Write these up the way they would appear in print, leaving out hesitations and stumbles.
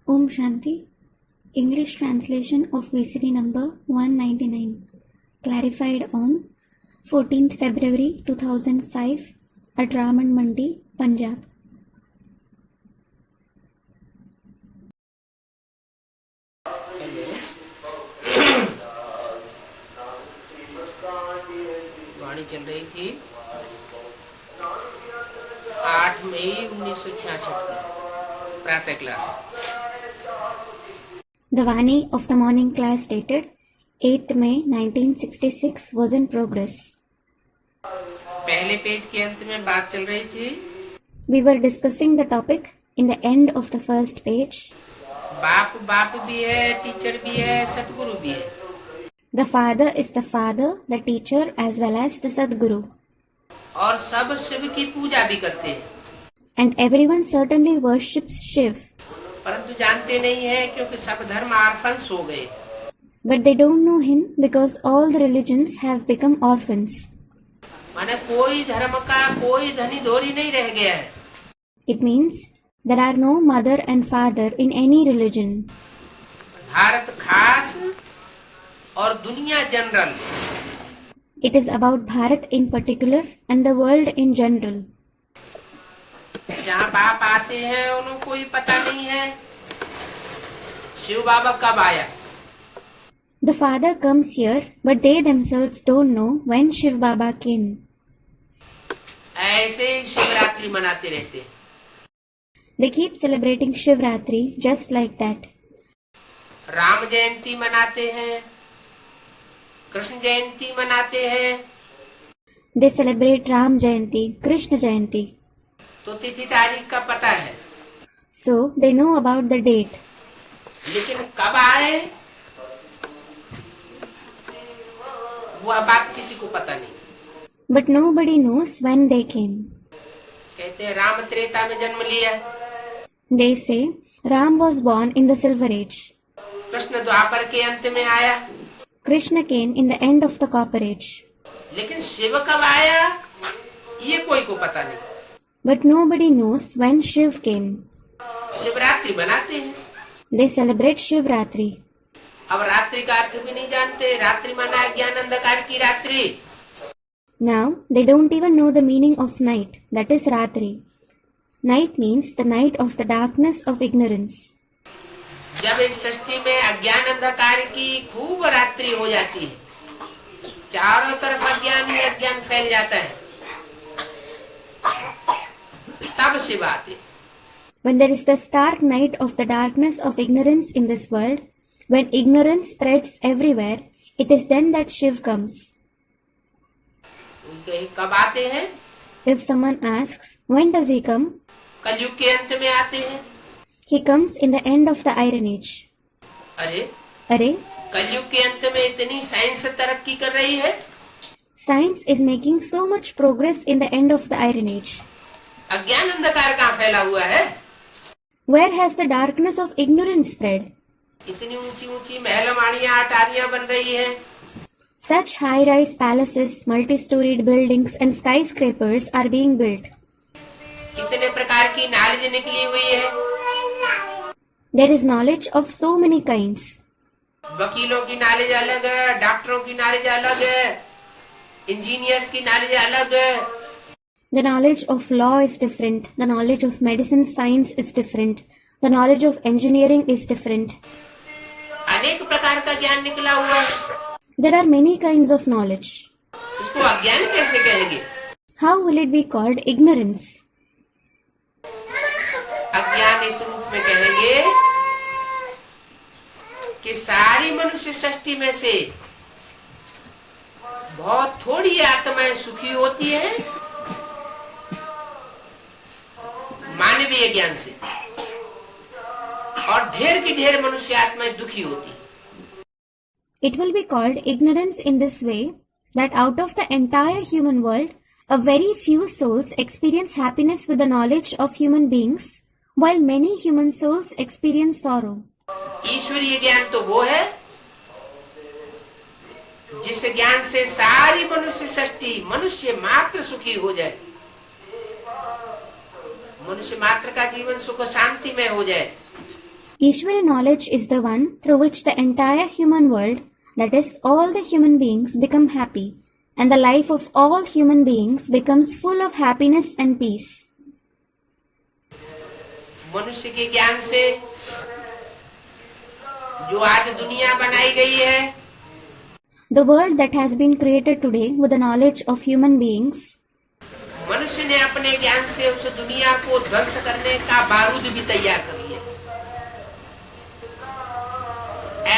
Om Shanti. English translation of VCD number 199. Clarified on 14th February 2005 at Raman Mandi, Punjab. वाणी चल रही थी 8 मई 1966 की प्रातः class. The Vani of the morning class dated 8th May 1966 was in progress. पहले page के अंत में बात चल रही थी। We were discussing the topic in the end of the first page. बाप बाप भी है, टीचर भी है, सतगुरु भी है। The father is the father, the teacher as well as the Sadguru. और सब शिव की पूजा भी करते हैं। And everyone certainly worships Shiv. परंतु जानते नहीं है क्योंकि सब धर्म ऑर्फन्स हो गए। But they don't know him because all the religions have become orphans. माने कोई धर्म का कोई धनी धोरी नहीं रह गया है। It means there are no mother and father in any religion. Bharat खास और दुनिया general. It is about Bharat in particular and the world in general. जहाँ बाप आते हैं उन्हें कोई पता नहीं है शिव बाबा कब आया। The father comes here, but they themselves don't know when Shiv Baba came. ऐसे ही शिवरात्रि मनाते रहते हैं। They keep celebrating Shivratri just like that. Ram जयंती मनाते हैं, कृष्ण जयंती मनाते हैं। They celebrate Ram Jayanti, Krishna Jayanti. तो तिथि तारीख का पता है, So they know about the date. लेकिन कब आए वह बात किसी को पता नहीं। But nobody knows when they came. कहते हैं राम त्रेता में जन्म लिया, They say Ram was born in the Silver Age. Krishna द्वापर के अंत में आया, Krishna came in the end of the Copper Age. लेकिन शिव कब आया ये कोई को पता नहीं। But nobody knows when Shiv came. Shivratri मनाते हैं। They celebrate Shivratri. अब रात्रि का अर्थ भी नहीं जानते। रात्रि माना ज्ञान अंधकार की रात्रि। Now they don't even know the meaning of night, that is Ratri. Night means the night of the darkness of ignorance. जब इस सृष्टि में अज्ञान अंधकार की खूब रात्रि हो जाती है, चारों तरफ अज्ञान ही अज्ञान फैल जाता है, तब शिव आते। When there is the stark night of the darkness of ignorance in this world, when ignorance spreads everywhere, it is then that Shiv comes. कब आते हैं? If someone asks, when does he come? कलयुग के अंत में आते हैं। He comes in the end of the Iron Age. अरे कलयुग के अंत में इतनी साइंस तरक्की कर रही है, Science is making so much progress in the end of the Iron Age. अज्ञान अंधकार कहाँ फैला हुआ है? Where has the darkness of ignorance spread? इतनी ऊंची ऊंची महलमाड़ियाँ अटारियाँ बन रही है। Such high-rise palaces, multi-storied buildings and skyscrapers are being built. कितने प्रकार की नॉलेज निकली हुई है। There is knowledge of so many kinds. वकीलों की नॉलेज अलग है, डॉक्टरों की नॉलेज अलग है, इंजीनियर्स की नॉलेज अलग है। The knowledge of law is different. The knowledge of medicine science is different. The knowledge of engineering is different. अनेक प्रकार का ज्ञान निकला हुआ है। There are many kinds of knowledge. इसको अज्ञान कैसे कहेंगे? How will it be called ignorance? अज्ञान इस रूप में कहेंगे कि सारी मनुष्य सृष्टि में से बहुत थोड़ी आत्माएं सुखी होती है मानवीय ज्ञान से, और ढेर की ढेर मनुष्य आत्माएं दुखी होती। It will be called ignorance in this way that out of the entire human world, a very few souls experience happiness with the knowledge of human beings, while many human souls experience sorrow. ईश्वरीय ज्ञान तो वो है जिस ज्ञान से सारी मनुष्य सृष्टि मनुष्य मात्र सुखी हो जाए, मनुष्य मात्र का जीवन सुख शांति में हो जाए। Ishvara knowledge is the one through which the entire human world, that is, all the human beings, become happy, and the life of all human beings becomes full of happiness and peace. मनुष्य के ज्ञान से जो आज दुनिया बनाई गई है, The world that has been created today with the knowledge of human beings, मनुष्य ने अपने ज्ञान से उस दुनिया को ध्वंस करने का बारूद भी तैयार कर लिया,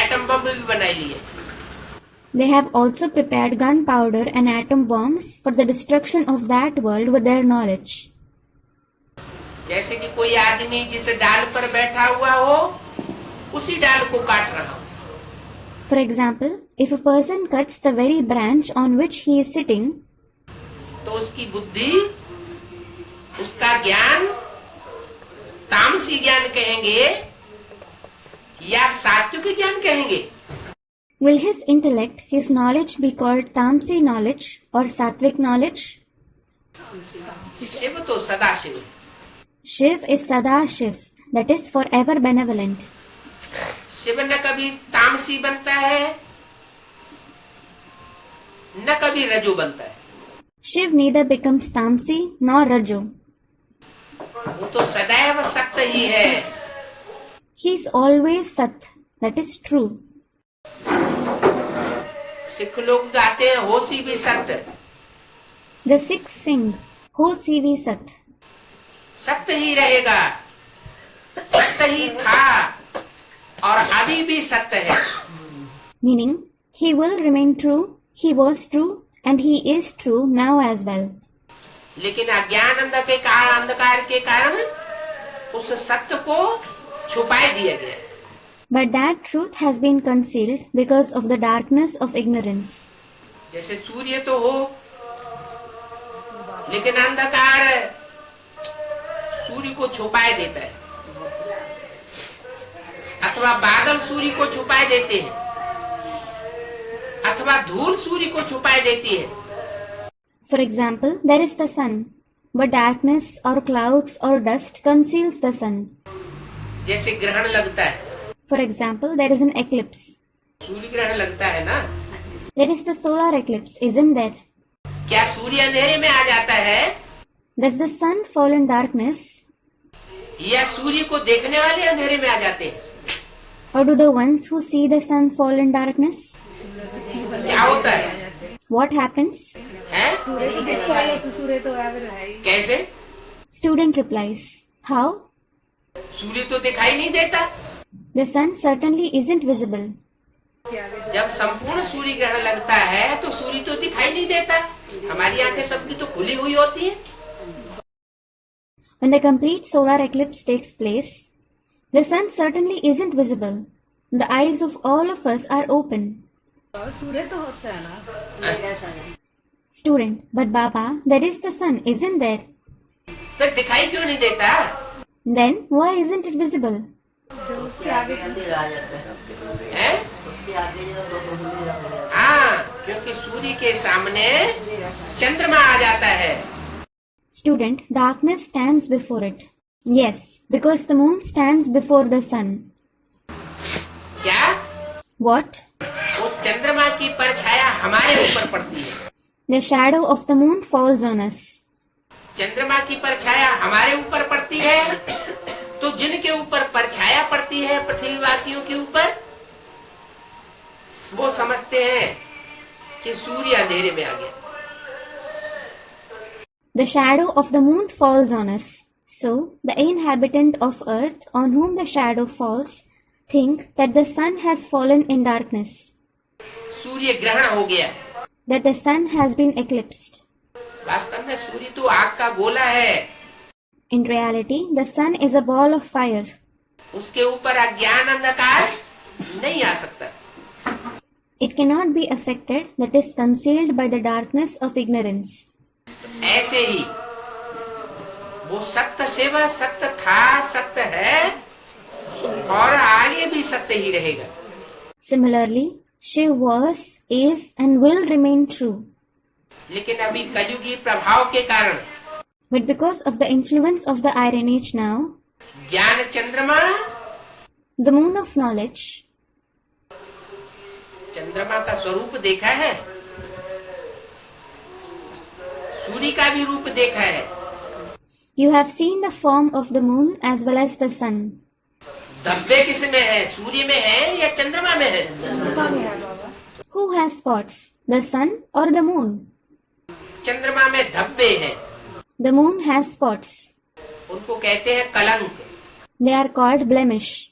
एटम बम भी बनाई लिए। they have also prepared gunpowder and atom bombs for the destruction of that world with their knowledge. जैसे कि कोई आदमी जिस डाल पर बैठा हुआ हो, उसी डाल को काट रहा हो। For example, if a person cuts the very branch on which he is sitting, तो उसकी बुद्धि, उसका ज्ञान तामसी ज्ञान कहेंगे या सात्विक ज्ञान कहेंगे? will his intellect, his knowledge be called Tamsi knowledge or Sattvic knowledge? Shiv तो सदा Shiv, Shiv is Sada Shiv, that is forever benevolent. Shiv न कभी तामसी बनता है, न कभी रजो बनता है। Shiv neither becomes Tamsi nor Rajo. वो तो सदैव सत्य ही है। He is always Sat, that is true. Sikh लोग गाते हैं होशी भी सत्य, The Sikhs sing, Ho Sivi Sat. सत्य ही रहेगा, सत्य ही था और अभी भी सत्य है। Meaning, he will remain true, he was true, and he is true now as well. लेकिन अज्ञान अंधकार के कारण उस सत्य को छुपाए दिया गया। But that truth has been concealed because of the darkness of ignorance. जैसे सूर्य तो हो, लेकिन अंधकार सूर्य को छुपाए देता है, अथवा बादल सूर्य को छुपाए देते हैं, अथवा धूल सूर्य को छुपाए देती है। For example, there is the sun, but darkness or clouds or dust conceals the sun. जैसे ग्रहण लगता है, For example, there is an eclipse. सूर्य ग्रहण लगता है ना, There is the solar eclipse, isn't there? क्या सूर्य अंधेरे में आ जाता है Does the sun fall in darkness? या सूर्य को देखने वाले अंधेरे में आ जाते हैं? Or do the ones who see the sun fall in darkness? क्या होता है? What happens? हैं? कैसे? Student replies, How? सूर्य तो दिखाई नहीं देता। The sun certainly isn't visible. जब संपूर्ण सूर्य ग्रहण लगता है तो सूर्य तो दिखाई नहीं देता, हमारी आंखें सबकी तो खुली हुई होती है। When the complete solar eclipse takes place, the sun certainly isn't visible. The eyes of all of us are open. Student, but Baba, there is the sun, isn't there? फिर दिखाई क्यों नहीं देता? Then why isn't it visible? हैं? हाँ, क्योंकि सूर्य के सामने चंद्रमा आ जाता है। Student, darkness stands before it. Yes, because the moon stands before the sun. क्या? What? वो चंद्रमा की परछाया हमारे ऊपर पड़ती है। The shadow of the moon falls on us. चंद्रमा की परछाया हमारे ऊपर पड़ती है, तो जिनके ऊपर परछाया पड़ती है पृथ्वीवासियों के ऊपर, वो समझते हैं कि सूर्य अंधेरे में आ गया। The shadow of the moon falls on us. So, the inhabitant of earth on whom the shadow falls think that the sun has fallen in darkness, सूर्य ग्रहण हो गया। that the sun has been eclipsed. वास्तव में सूर्य तो आग का गोला है, In reality, the sun is a ball of fire. उसके ऊपर अज्ञान अंधकार नहीं आ सकता। It cannot be affected, that is concealed by the darkness of ignorance. ऐसे ही वो सत्य शिव सत्य था, सत्य है और आगे भी सत्य ही रहेगा। Similarly, Shiv was, is and will remain true. लेकिन अभी कलयुगी प्रभाव के कारण, But because of the influence of the Iron Age now, ज्ञान चंद्रमा the moon of knowledge. चंद्रमा का स्वरूप देखा है, सूर्य का भी रूप देखा है. You have seen the form of the moon as well as the sun. धब्बे किस में है, सूर्य में है या चंद्रमा में है? Who has spots, the sun or the moon? चंद्रमा में धब्बे हैं, The moon has spots. उनको कहते हैं कलंक. They are called blemish.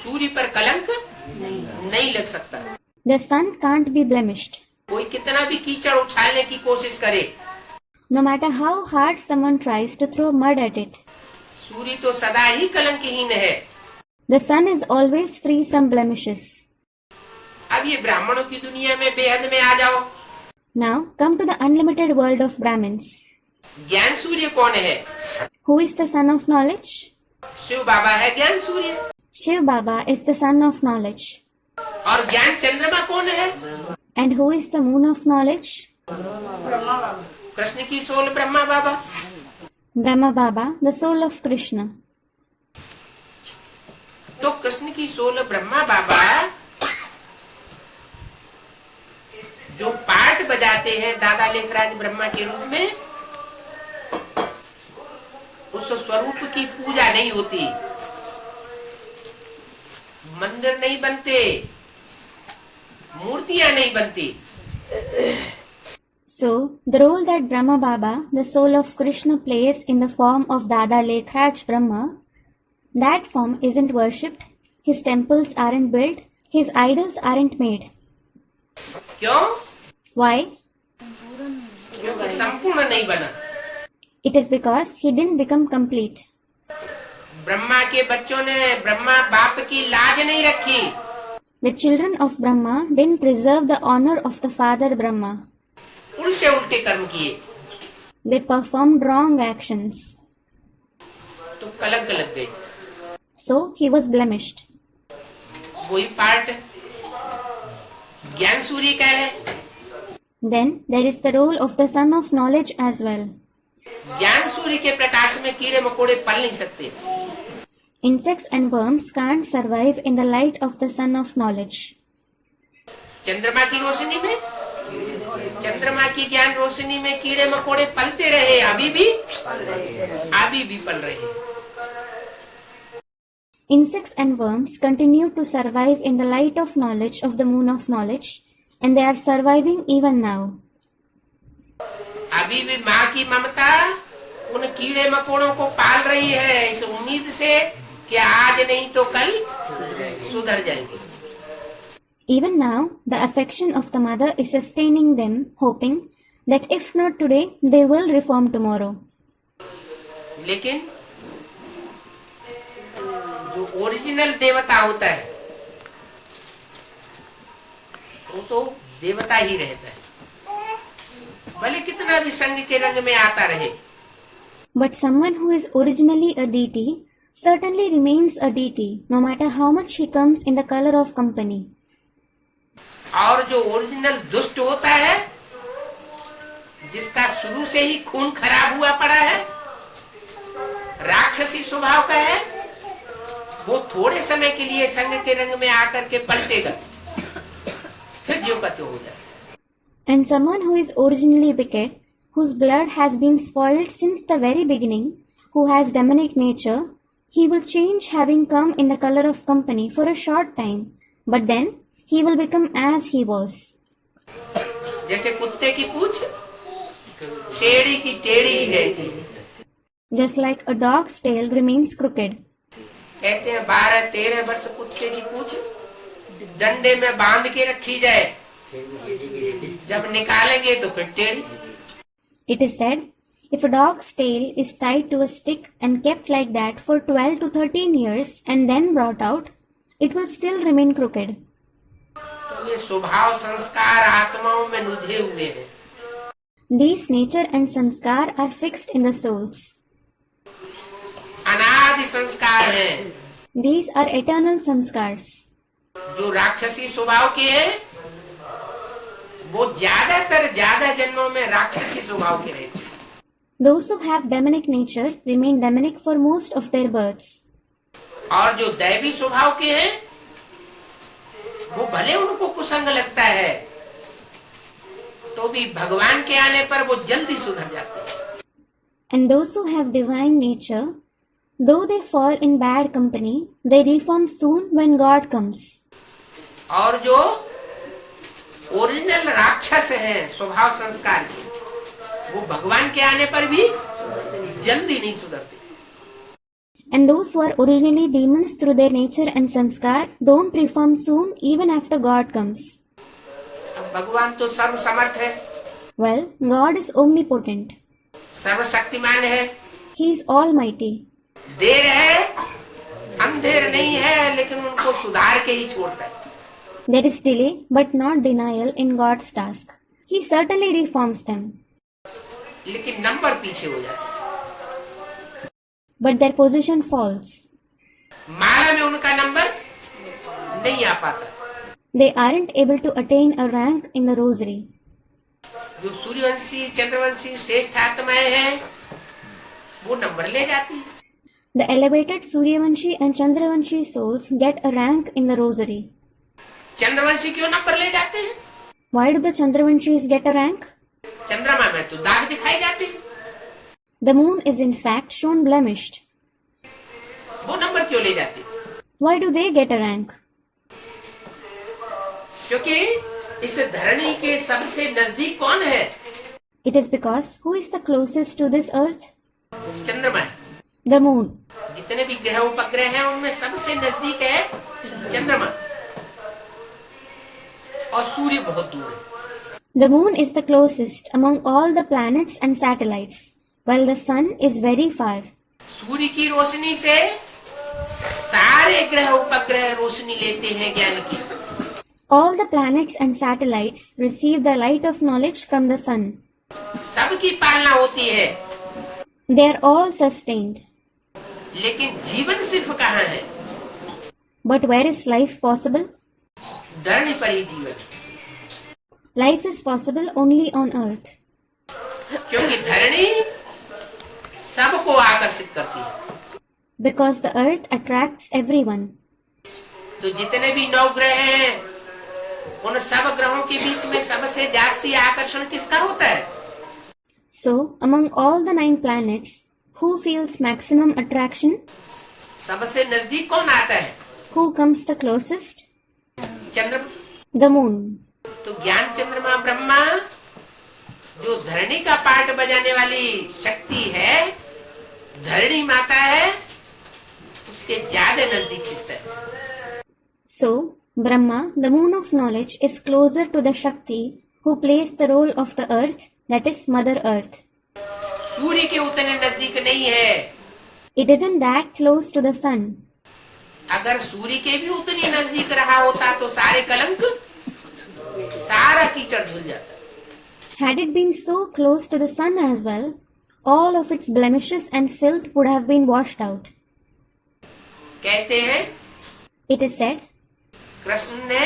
सूर्य पर कलंक नहीं लग सकता. The sun can't be blemished. कोई कितना भी कीचड़ उछालने की कोशिश करे, No matter how hard someone tries to throw mud at it, सूर्य तो सदा ही कलंकहीन है. the sun is always free from blemishes. अब ये ब्राह्मणों की दुनिया में बेहद में आ जाओ. Now come to the unlimited world of Brahmins. ज्ञान सूर्य कौन है? Who is the son of knowledge? Shiv बाबा है ज्ञान सूर्य. Shiv Baba is the son of knowledge. और ज्ञान चंद्रमा कौन है? And who is the moon of knowledge? Krishna की soul Brahma Baba. Brahma Baba, the soul of Krishna. तो कृष्ण की सोल ब्रह्मा बाबा जो पाठ बजाते हैं दादा लेखराज ब्रह्मा के रूप में, उस स्वरूप की पूजा नहीं होती, मंदिर नहीं बनते, मूर्तियां नहीं बनती. So, the role that Brahma Baba, the soul of Krishna, plays in the form of Dada Lekhraj Brahma, that form isn't worshipped, his temples aren't built, his idols aren't made. क्यों? Why? क्योंकि संपूर्ण नहीं बना. It is because he didn't become complete. Brahma के बच्चों ने ब्रह्मा बाप की लाज नहीं रखी. The children of Brahma didn't preserve the honor of the father Brahma. उल्टे उल्टे कर्म किए They performed wrong actions. तो कलंक लग गई. So, he was blemished. वही पार्ट ज्ञान सूर्य का है. Then, there is the role of the son of knowledge as well. ज्ञान सूर्य के प्रकाश में कीड़े मकोड़े पल नहीं सकते. Insects and worms can't survive in the light of the sun of knowledge. चंद्रमा की रोशनी में, चंद्रमा की ज्ञान रोशनी में कीड़े मकोड़े पलते रहे, अभी भी पल रहे. Insects and worms continue to survive in the light of knowledge of the moon of knowledge, and they are surviving even now. अभी भी माँ की ममता उन कीड़े मकोड़ों को पाल रही है, इस उम्मीद से कि आज नहीं तो कल सुधर जाएंगे. Even now, the affection of the mother is sustaining them, hoping that if not today, they will reform tomorrow. लेकिन जो ओरिजिनल देवता होता है वो तो देवता ही रहता है, भले कितना भी संग के रंग में आता रहे. But someone who is originally a deity certainly remains a deity, no matter how much he comes in the color of company. और जो ओरिजिनल दुष्ट होता है, जिसका शुरू से ही खून खराब हुआ पड़ा है, राक्षसी स्वभाव का है, वो थोड़े समय के लिए संग के रंग में आकर के पलटेगा, फिर जो का त्यों हो जाए. And someone who is originally wicked, whose blood has been spoiled since the very beginning, who has demonic nature, he will change having come in the color of company for a short time, but then he will become as he was. जैसे कुत्ते की पूंछ टेढ़ी की टेढ़ी ही रहती है. Just like a dog's tail remains crooked. कहते हैं 12-13 वर्ष कुत्ते की पूंछ डंडे में बांध के रखी जाए, जब निकालेंगे तो फिर टेढ़ी. It is said, if a dog's tail is tied to a stick and kept like that for 12 to 13 years and then brought out, it will still remain crooked. तो ये स्वभाव संस्कार आत्माओं में नुझे हुए हैं. These nature and sanskar are fixed in the souls. अनादि संस्कार हैं. These are eternal sanskars. जो राक्षसी स्वभाव के हैं वो ज्यादा जन्मों में राक्षसी स्वभाव के रहते हैं. Those who have demonic nature remain demonic for most of their births. और जो दैवी स्वभाव के हैं वो भले उनको कुसंग लगता है तो भी भगवान के आने पर वो जल्दी सुधर जाते हैं. And those who have divine nature, though they fall in bad company, they reform soon when God comes. और जो ओरिजिनल राक्षस हैं स्वभाव संस्कार के, वो भगवान के आने पर भी जल्दी नहीं सुधरते. And those who are originally demons through their nature and sanskar don't reform soon even after God comes. अब भगवान तो सर्व समर्थ है. Well, God is omnipotent. सर्वशक्तिमान है. He is almighty. देर है, अंधेर नहीं है, लेकिन उनको सुधार के ही छोड़ता है. There is delay but not denial in God's task. He certainly reforms them. लेकिन नंबर पीछे हो जाता है. But their position falls. माला में उनका नंबर नहीं आ पाता. They aren't able to attain a rank in the rosary. जो सूर्यवंशी चंद्रवंशी श्रेष्ठ आत्माएं हैं वो नंबर ले जाती है. The elevated Suryavanshi and Chandravanshi souls get a rank in the rosary. Chandravanshi क्यों नंबर ले जाते हैं? Why do the Chandravanshis get a rank? चंद्रमा में तो दाग दिखाई जाते हैं. The moon is in fact shown blemished. वो नंबर क्यों ले जाते हैं? Why do they get a rank? क्योंकि इस धरणी के सबसे नजदीक कौन है? It is because who is the closest to this earth? चंद्रमा है. The moon. जितने भी ग्रह उपग्रह हैं उनमें सबसे नजदीक है चंद्रमा और सूर्य बहुत दूर है. The moon is the closest among all the planets and satellites, while the sun is very far. सूर्य की रोशनी से सारे ग्रह उपग्रह रोशनी लेते हैं ज्ञान की. All the planets and satellites receive the light of knowledge from the sun. सबकी पालना होती है. They are all sustained. लेकिन जीवन सिर्फ कहाँ है? But where is life possible? धरणी पर ही जीवन. Life is possible only on earth. क्योंकि धरणी सबको आकर्षित करती है. Because the earth attracts everyone. तो जितने भी नौ ग्रह हैं उन सब ग्रहों के बीच में सबसे जास्ती आकर्षण किसका होता है? So, among all the 9 planets, who feels maximum attraction? सबसे नजदीक कौन आता है? Who comes the closest? चंद्रमा. The moon. तो ज्ञान चंद्रमा ब्रह्मा जो धरणी का पार्ट बजाने वाली शक्ति है, धरणी माता है, उसके ज्यादा नजदीक खींचता है. So, Brahma, the moon of knowledge, is closer to the Shakti who plays the role of the earth, that is Mother Earth. सूर्य के उतने नजदीक नहीं है. It isn't that close to the sun. अगर सूर्य के भी उतनी नजदीक रहा होता तो सारे कलंक सारा कीचड़ धुल जाता. Had it been so close to the sun as well, all of its blemishes and filth would have been washed out. कहते हैं It is said, कृष्ण ने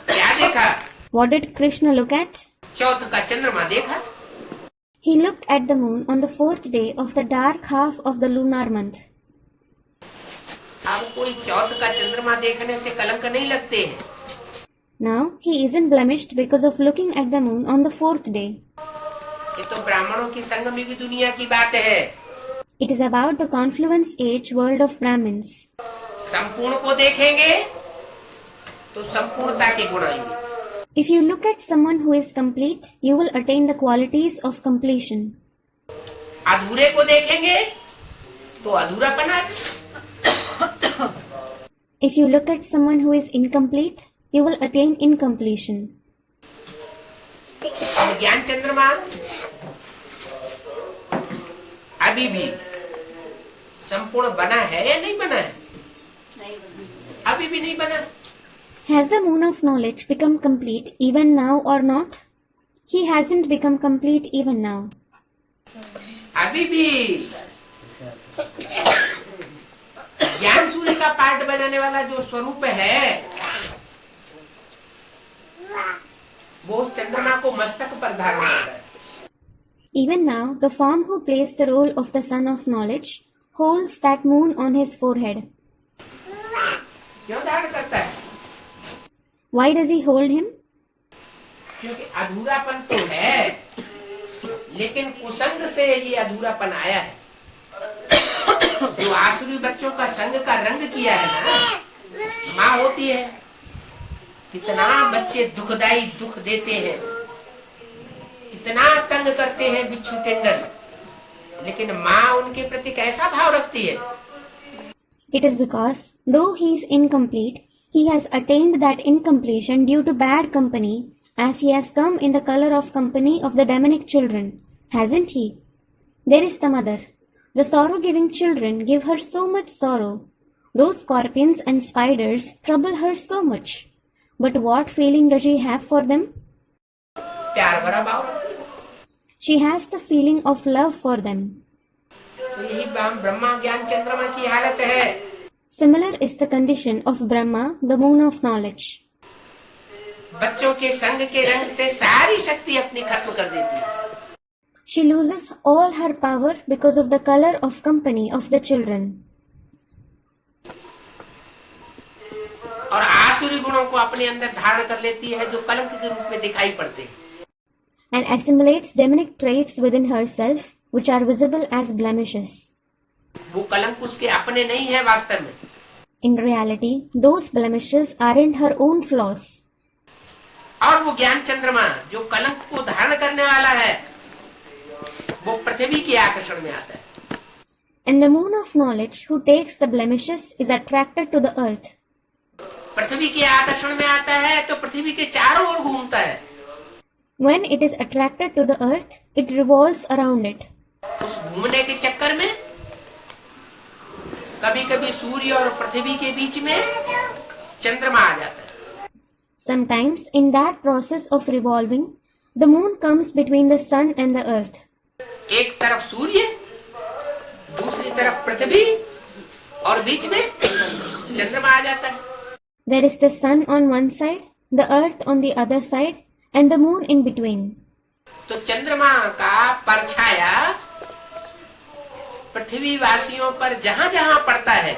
क्या देखा? what did Krishna look at? चौथ का चंद्रमा देखा. He looked at the moon on the 4th day of the dark half of the lunar month. अब कोई चौथ का चंद्रमा देखने से कलंक नहीं लगते हैं. Now, he isn't blemished because of looking at the moon on the 4th day. ये तो ब्राह्मणों की संगम युग दुनिया की बात है. It is about the confluence age world of Brahmins. संपूर्ण को देखेंगे तो संपूर्णता के गुण आएंगे. If you look at someone who is complete, you will attain the qualities of completion. अधूरे को देखेंगे तो अधूरापन आएगा. If you look at someone who is incomplete, you will attain incompletion. अब ज्ञान चंद्रमा अभी भी संपूर्ण बना है या नहीं बना है? अभी भी नहीं बना. Has the moon of knowledge become complete even now or not? He hasn't become complete even now. अभी भी ज्ञान सूर्य का पार्ट बनाने वाला जो स्वरूप है वो उस चंद्रमा को मस्तक पर धारण करता है. Even now, the form who plays the role of the Son of Knowledge holds that moon on his forehead. क्यों धारण करता है? Why does he hold him? क्योंकि अधूरापन तो है, लेकिन कुसंग से ये अधूरापन आया है। जो आसुरी बच्चों का संग का रंग किया है ना, माँ होती है, कितना बच्चे दुखदाई दुख देते हैं, इतना तंग करते हैं बिच्छू टेंडर, लेकिन माँ उनके प्रति कैसा भाव रखती है? It is because, though he is incomplete, he has attained that incompletion due to bad company, as he has come in the color of company of the demonic children, hasn't he? There is the mother. The sorrow-giving children give her so much sorrow. Those scorpions and spiders trouble her so much. But what feeling does she have for them? प्यार भरा भाव रखती है। She has the feeling of love for them. तो यही ब्रह्मा ज्ञान चंद्रमा की हालत है। Similar is the condition of Brahma, the moon of knowledge. बच्चों के संग के रंग से सारी शक्ति अपनी खत्म कर देती है। She loses all her power because of the color of company of the children. और आसुरी गुणों को अपने अंदर धारण कर लेती है, जो कलंक के रूप में दिखाई पड़ते हैं। And assimilates demonic traits within herself, which are visible as blemishes. वो कलंक उसके अपने नहीं है वास्तव में। In reality, those blemishes aren't her own flaws. और वो ज्ञान चंद्रमा जो कलंक को धारण करने वाला है, वो पृथ्वी के आकर्षण में आता है। And the moon of knowledge who takes the blemishes is attracted to the earth. पृथ्वी के आकर्षण में आता है तो पृथ्वी के चारों ओर घूमता है। When it is attracted to the earth, it revolves around it. उस घूमने के चक्कर में कभी कभी सूर्य और पृथ्वी के बीच में चंद्रमा आ जाता है। Sometimes, in that process of revolving, the moon comes between the sun and the earth. एक तरफ सूर्य, दूसरी तरफ पृथ्वी, और बीच में चंद्रमा आ जाता है। There is the sun on one side, the earth on the other side, and the moon in between. तो चंद्रमा का परछाया पृथ्वी वासियों पर जहां जहां पड़ता है,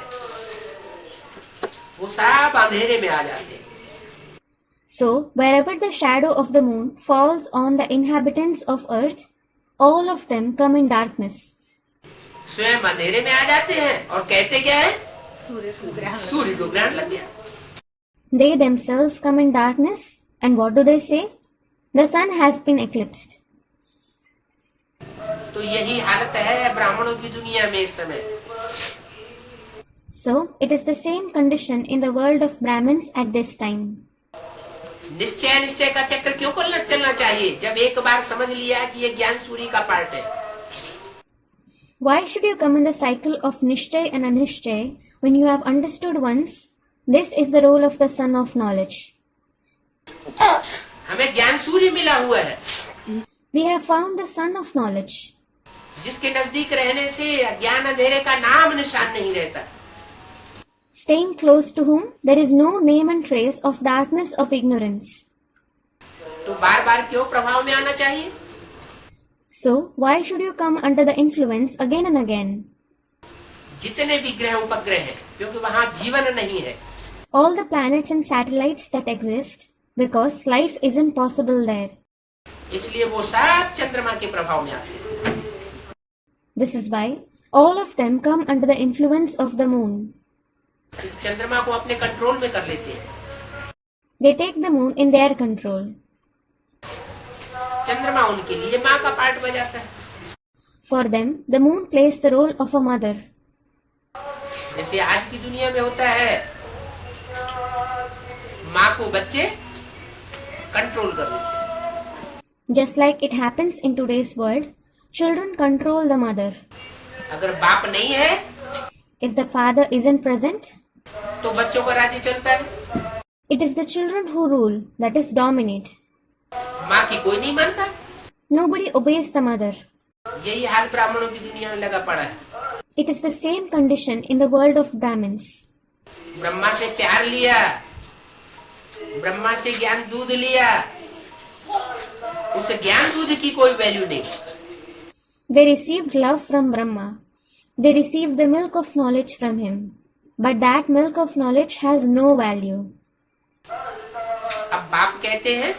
वो सब अंधेरे में आ जाते हैं। So, wherever the shadow of the moon falls on the inhabitants of earth, all of them come in darkness. स्वयं अंधेरे में आ जाते हैं और कहते क्या है? सूर्य को ग्रहण लग गया। They themselves come in darkness, and what do they say? The sun has been eclipsed. तो यही हालत है ब्राह्मणों की दुनिया में इस समय। So, it is the same condition in the world of Brahmins at this time. निश्चय का चक्र क्यों चलना चाहिए, जब एक बार समझ लिया कि ये ज्ञान सूर्य का पार्ट है? Why should you come in the cycle of Nishtay and Anishtay when you have understood once, this is the role of the Son of Knowledge? हमें ज्ञान सूर्य मिला हुआ है। We have found the Son of Knowledge. जिसके नजदीक रहने से ज्ञान अंधेरे का नाम निशान नहीं रहता। Staying close to whom there is no name and trace of darkness of ignorance. तो बार बार क्यों प्रभाव में आना चाहिए? So, why should you come under the influence again and again? जितने भी ग्रह उपग्रह हैं, क्योंकि वहाँ जीवन नहीं है। All the planets and satellites that exist, because life isn't possible there. इसलिए वो सब चंद्रमा के प्रभाव में आते हैं। This is why all of them come under the influence of the moon. चंद्रमा को अपने कंट्रोल में कर लेते हैं। They take the moon in their control. चंद्रमा उनके लिए माँ का पार्ट बजाता है। For them, the moon plays the role of a mother. जैसे आज की दुनिया में होता है, माँ को बच्चे कंट्रोल कर लेते हैं। Just like it happens in today's world, children control the mother. अगर बाप नहीं है, If the father isn't present, तो बच्चों का राज्य चलता है। it is the children who rule, that is dominate. माँ की कोई नहीं मानता। Nobody obeys the mother. यही हाल ब्राह्मणों की दुनिया में लगा पड़ा है। It is the same condition in the world of Brahmins. Brahma से प्यार लिया, ब्रह्मा से ज्ञान दूध लिया, उस ज्ञान दूध की कोई वैल्यू नहीं। They received love from Brahma. They received the milk of knowledge from him. But that milk of knowledge has no value. अब बाप कहते हैं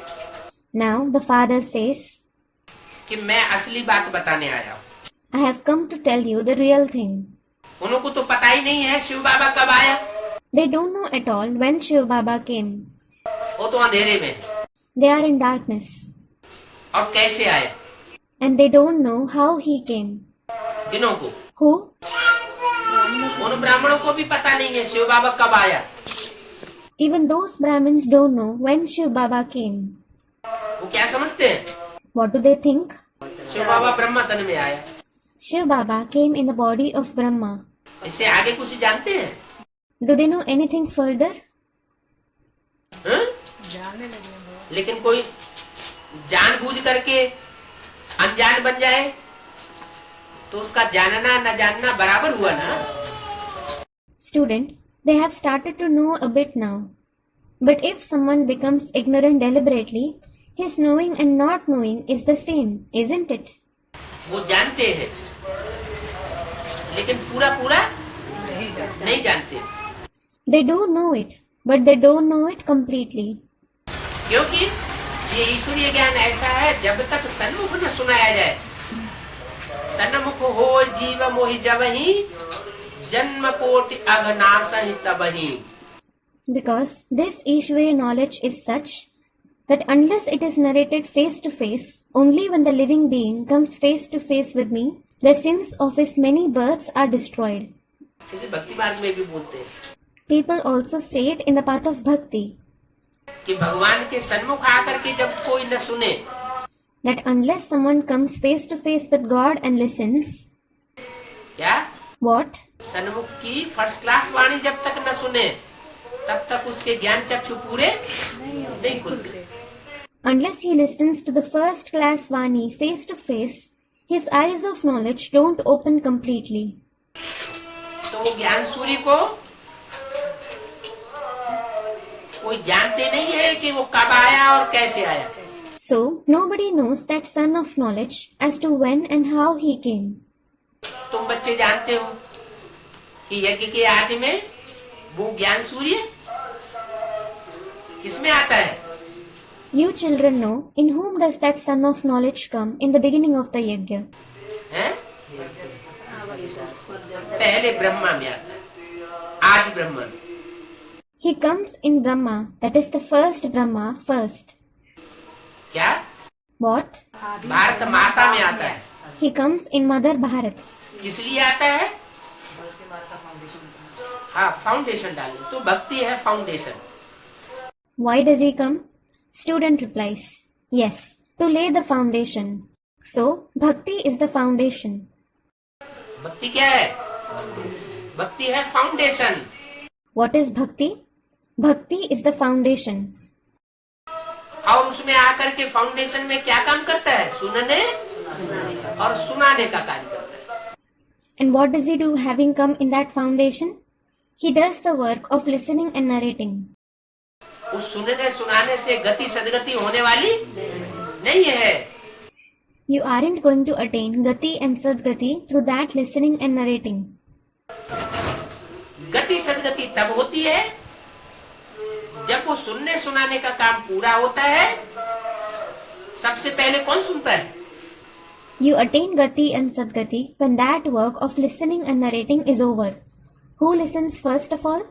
Now the father says, कि मैं असली बात बताने आया हूँ। I have come to tell you the real thing. उनको तो पता ही नहीं है शिव बाबा कब आया। They don't know at all when Shiv Baba came. वो तो अंधेरे में है। They are in darkness. और कैसे आया, And they don't know how he came. किन्हों को? Who? उन ब्राह्मणों को भी पता नहीं है शिव बाबा कब आया। Even those Brahmins don't know when Shiv Baba came. वो क्या समझते हैं? What do they think? Shiv बाबा ब्रह्मा तन में आया। Shiv Baba came in the body of Brahma. इससे आगे कुछ जानते हैं? Do they know anything further? हाँ? लेकिन कोई जानबूझ करके अनजान बन जाए तो उसका जानना न जानना बराबर हुआ ना। Student, they have started to know a bit now. But if someone becomes ignorant deliberately, his knowing and not knowing is the same, isn't it? वो जानते हैं लेकिन पूरा पूरा नहीं जानते। They do know it, but they don't know it completely. क्योंकि ये ईश्वरीय ज्ञान ऐसा है जब तक सन्मुख न सुनाया जाए। सन्मुख हो जीव मोहि जबहि जन्म कोटि अघनाशहि तबहि। Because this Ishvariya knowledge is such that unless it is narrated face to face, only when the living being comes face to face with me, the sins of his many births are destroyed. इसे भक्ति मार्ग में भी बोलते हैं People also say it in the path of bhakti, कि भगवान के सन्मुख आकर के जब कोई न सुने, that unless someone comes face to face with God and listens, क्या what? सन्मुख की फर्स्ट क्लास वाणी जब तक न सुने तब तक उसके ज्ञान चक्षु पूरे नहीं खुलते। Unless he listens to the first class Vani face to face, his eyes of knowledge don't open completely. तो वो ज्ञान सूर्य को कोई जानते नहीं है कि वो कब आया और कैसे आया। So, nobody knows that son of knowledge as to when and how he came. तुम बच्चे जानते हो कि यज्ञ के आदि में वो ज्ञान सूर्य किसमें आता है? You children know in whom does that son of knowledge come in the beginning of the yajna. हैं? पहले ब्रह्मा में आता है, आदि Brahma. He comes in Brahma, that is the first Brahma first. क्या? What? भारत माता में आता है। He comes in Mother Bharat. किस लिए आता है? हाँ, फाउंडेशन डालने। तो भक्ति है foundation. Why does he come? Student replies, yes, to lay the foundation. So, bhakti is the foundation. भक्ति क्या है? भक्ति है foundation. What is bhakti? Bhakti is the foundation. और उसमें आकर के फाउंडेशन में क्या काम करता है? सुनने और सुनाने का कार्य करता है। And what does he do having come in that foundation? He does the work of listening and narrating. उस सुनने सुनाने से गति सदगति होने वाली नहीं है। You aren't going to attain gati and sadgati through that listening and narrating. गति सदगति तब होती है जब वो सुनने सुनाने का काम पूरा होता है। सबसे पहले कौन सुनता है? You attain gati and sadgati when that work of listening and narrating is over. Who listens first of all?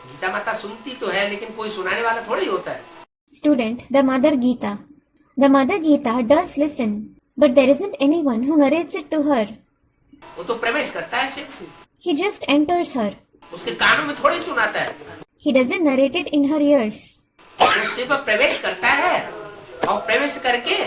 Gita माता सुनती तो है लेकिन कोई सुनाने वाला थोड़ा ही होता है। Student, the Mother Gita. The Mother Gita does listen, but there isn't anyone who narrates it to her. वो तो प्रवेश करता है Shiv. He just enters her. उसके कानों में थोड़ी सुनाता है। He doesn't narrate it in her ears. वो शिव प्रवेश करता है और प्रवेश करके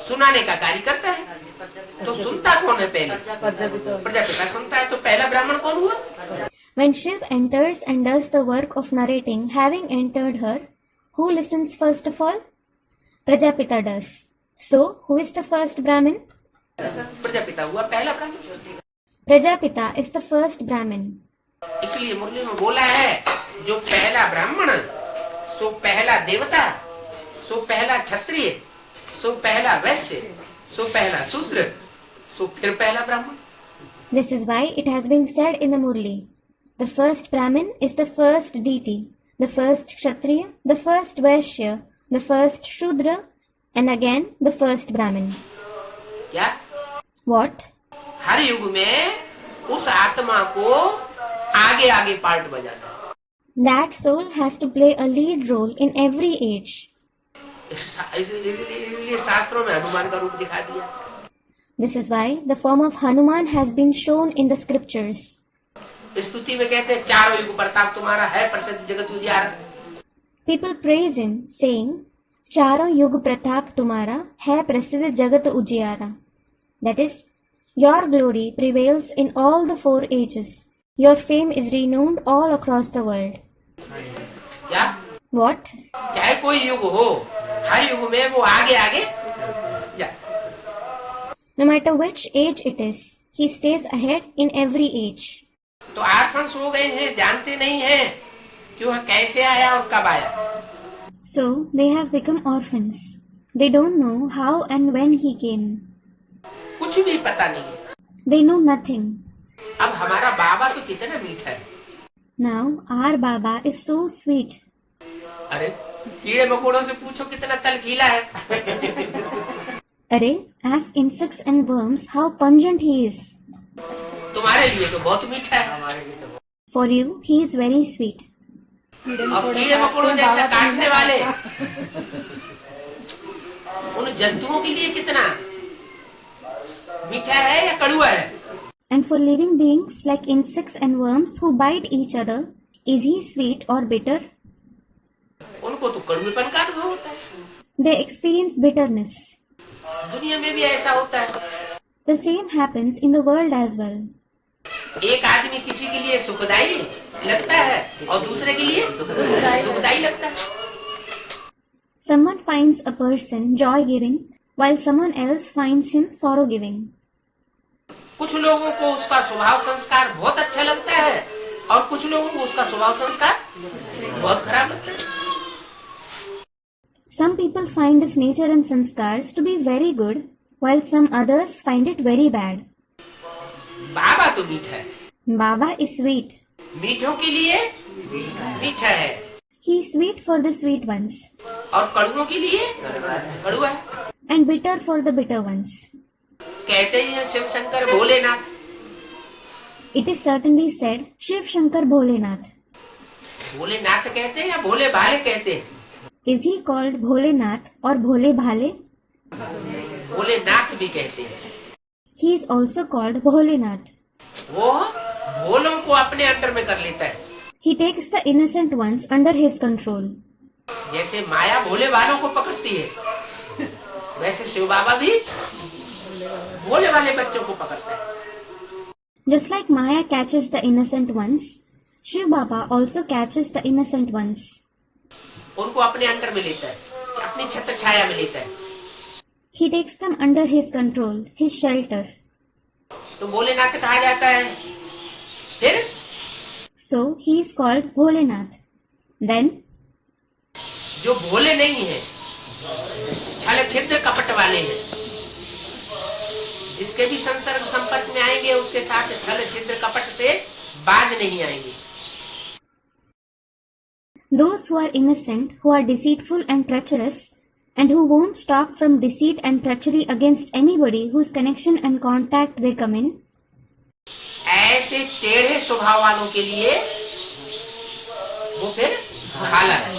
सुनाने का कार्य करता है। तो सुनता कौन है पहले? प्रजापिता सुनता है। तो पहला ब्राह्मण कौन हुआ? When Shiv enters and does the work of narrating, having entered her, who listens first of all? Prajapita does. So, who is the first Brahmin? Prajapita हुआ पहला ब्राह्मण। Prajapita is the first Brahmin. इसलिए मुरली में बोला है जो पहला ब्राह्मण, सो पहला देवता, सो पहला क्षत्रिय, सो पहला वैश्य, सो पहला शूद्र, सो फिर पहला ब्राह्मण। This is why it has been said in the Murli, the first Brahmin is the first deity, the first Kshatriya, the first Vaishya, the first Shudra, and again the first Brahmin. क्या? What? हर युग में उस आत्मा को आगे आगे part बजाना है। That soul has to play a lead role in every age. इसलिए शास्त्रों में हनुमान का रूप दिखा दिया। This is why the form of Hanuman has been shown in the scriptures. स्तुति में कहते हैं चारों युग प्रताप तुम्हारा है, प्रसिद्ध जगत उजियारा। People praise him, saying, चारों युग प्रताप तुम्हारा है प्रसिद्ध जगत उजियारा. That is, your glory prevails in all the 4 ages. Your fame is renowned all across the world. क्या? What? चाहे कोई युग हो, हर युग में वो आगे आगे जा। No matter which age it is, he stays ahead in every age. तो आर्फन्स हो गए हैं, जानते नहीं हैं कि वह कैसे आया और कब आया। So they have become orphans. They don't know how and when he came. कुछ भी पता नहीं है। They know nothing. अब हमारा बाबा तो कितना मीठा है। Now our Baba is so sweet. अरे कीड़े मकोड़ों से पूछो कितना तलखीला है। Arey, ask insects and worms how pungent he is. तुम्हारे लिए तो बहुत मीठा है। For you, he is very sweet. और कीड़े मकोड़ों जैसे काटने वाले उन जंतुओं के लिए कितना मीठा है या कड़वा है? And for living beings like insects and worms who bite each other, is he sweet or bitter? उनको तो कड़वेपन का अनुभव होता है। They experience bitterness. दुनिया में भी ऐसा होता है। The same happens in the world as well. एक आदमी किसी के लिए सुखदायी लगता है और दूसरे के लिए दुखदायी लगता है। Someone finds a person joy-giving, while someone else finds him sorrow-giving. कुछ लोगों को उसका स्वभाव संस्कार बहुत अच्छा लगता है और कुछ लोगों को उसका स्वभाव संस्कार बहुत खराब लगता है। Some people find his nature and sanskars to be very good, while some others find it very bad. बाबा तो मीठा है। Baba is sweet. मीठों के लिए मीठा है He is sweet for the sweet ones, और कड़ुओं के लिए कड़ुआ है। and bitter for the bitter ones. कहते हैं Shiv Shankar Bholenath. It is certainly said, Shiv Shankar Bholenath. Bholenath कहते हैं या भोले भाले कहते हैं? Is he called Bholenath or Bhole Bhale? Bholenath भी कहते हैं। He is also called Bholenath. वो भोलों को अपने अंडर में कर लेता है। He takes the innocent ones under his control. जैसे माया भोले वालों को पकड़ती है, वैसे शिव बाबा भी भोले वाले बच्चों को पकड़ता है। Just like Maya catches the innocent ones, Shiv Baba also catches the innocent ones. उनको अपने अंडर में लेता है, अपनी छत्र छाया में लेता है। He takes them under his control, his shelter. तो भोलेनाथ कहा जाता है। फिर So he is called Bholenath. Then जो भोले नहीं है, छल छिद्र कपट वाले हैं, जिसके भी संसर्ग संपर्क में आएंगे उसके साथ छल छिद्र कपट से बाज नहीं आएंगे। those who are innocent, who are deceitful and treacherous, and who won't stop from deceit and treachery against anybody whose connection and contact they come in, ऐसे टेढ़े स्वभाव वालों के लिए वो फिर भाला है।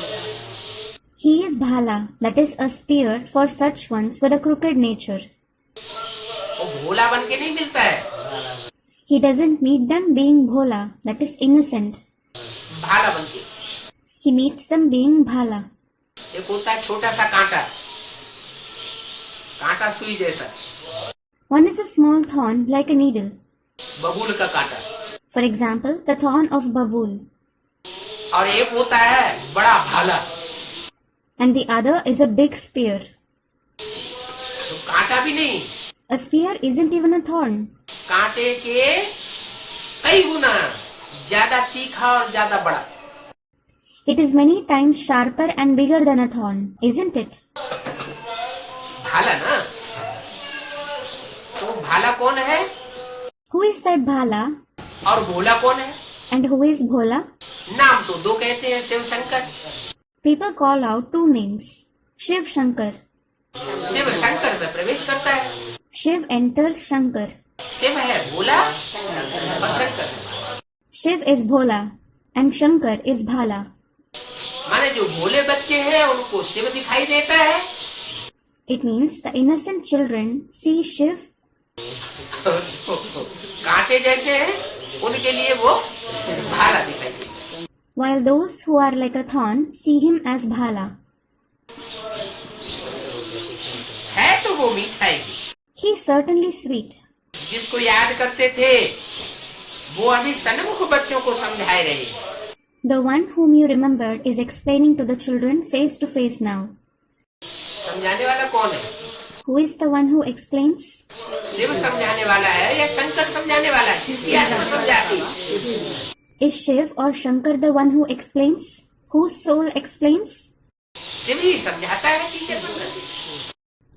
he is Bhala, that is a spear for such ones with a crooked nature. वो भोला बन के नहीं मिलता है, He doesn't meet them being Bhola, that is innocent. भाला बन के। He meets them being Bhala. एक होता है छोटा सा कांटा, कांटा सुई जैसा, One is a small thorn like a needle. बबूल का कांटा। For example, the thorn of Babul. और एक होता है बड़ा भाला, And the other is a big spear. तो कांटा भी नहीं, A spear isn't even a thorn. कांटे के कई गुना ज्यादा तीखा और ज्यादा बड़ा। It is many times sharper and bigger than a thorn, isn't it? भाला ना, भाला कौन है Who is that Bhala? और भोला कौन है? And who is Bhola? नाम तो दो कहते हैं, Shiv Shankar. People call out two names. Shiv Shankar. Shiv Shankar में प्रवेश करता है। Shiv enters Shankar. शिव है भोला और Shankar. Shiv is Bhola and Shankar is Bhala. माने जो भोले बच्चे हैं उनको शिव दिखाई देता है। It means the innocent children see Shiv, कांटे जैसे हैं उनके लिए वो भाला दिखाई देता है। while those who are like a thorn see him as Bhala. है तो वो मिठाई He is certainly sweet. जिसको याद करते थे वो अभी सन्मुख बच्चों को समझाए रहे। The one whom you remembered is explaining to the children face to face now. समझाने वाला कौन है? Who is the one who explains? Shiv समझाने वाला है या शंकर समझाने वाला है? किसकी आत्मा समझाती? Is Shiv or Shankar the one who explains? Whose soul explains? Shiv ही समझाता है टीचर बनकर।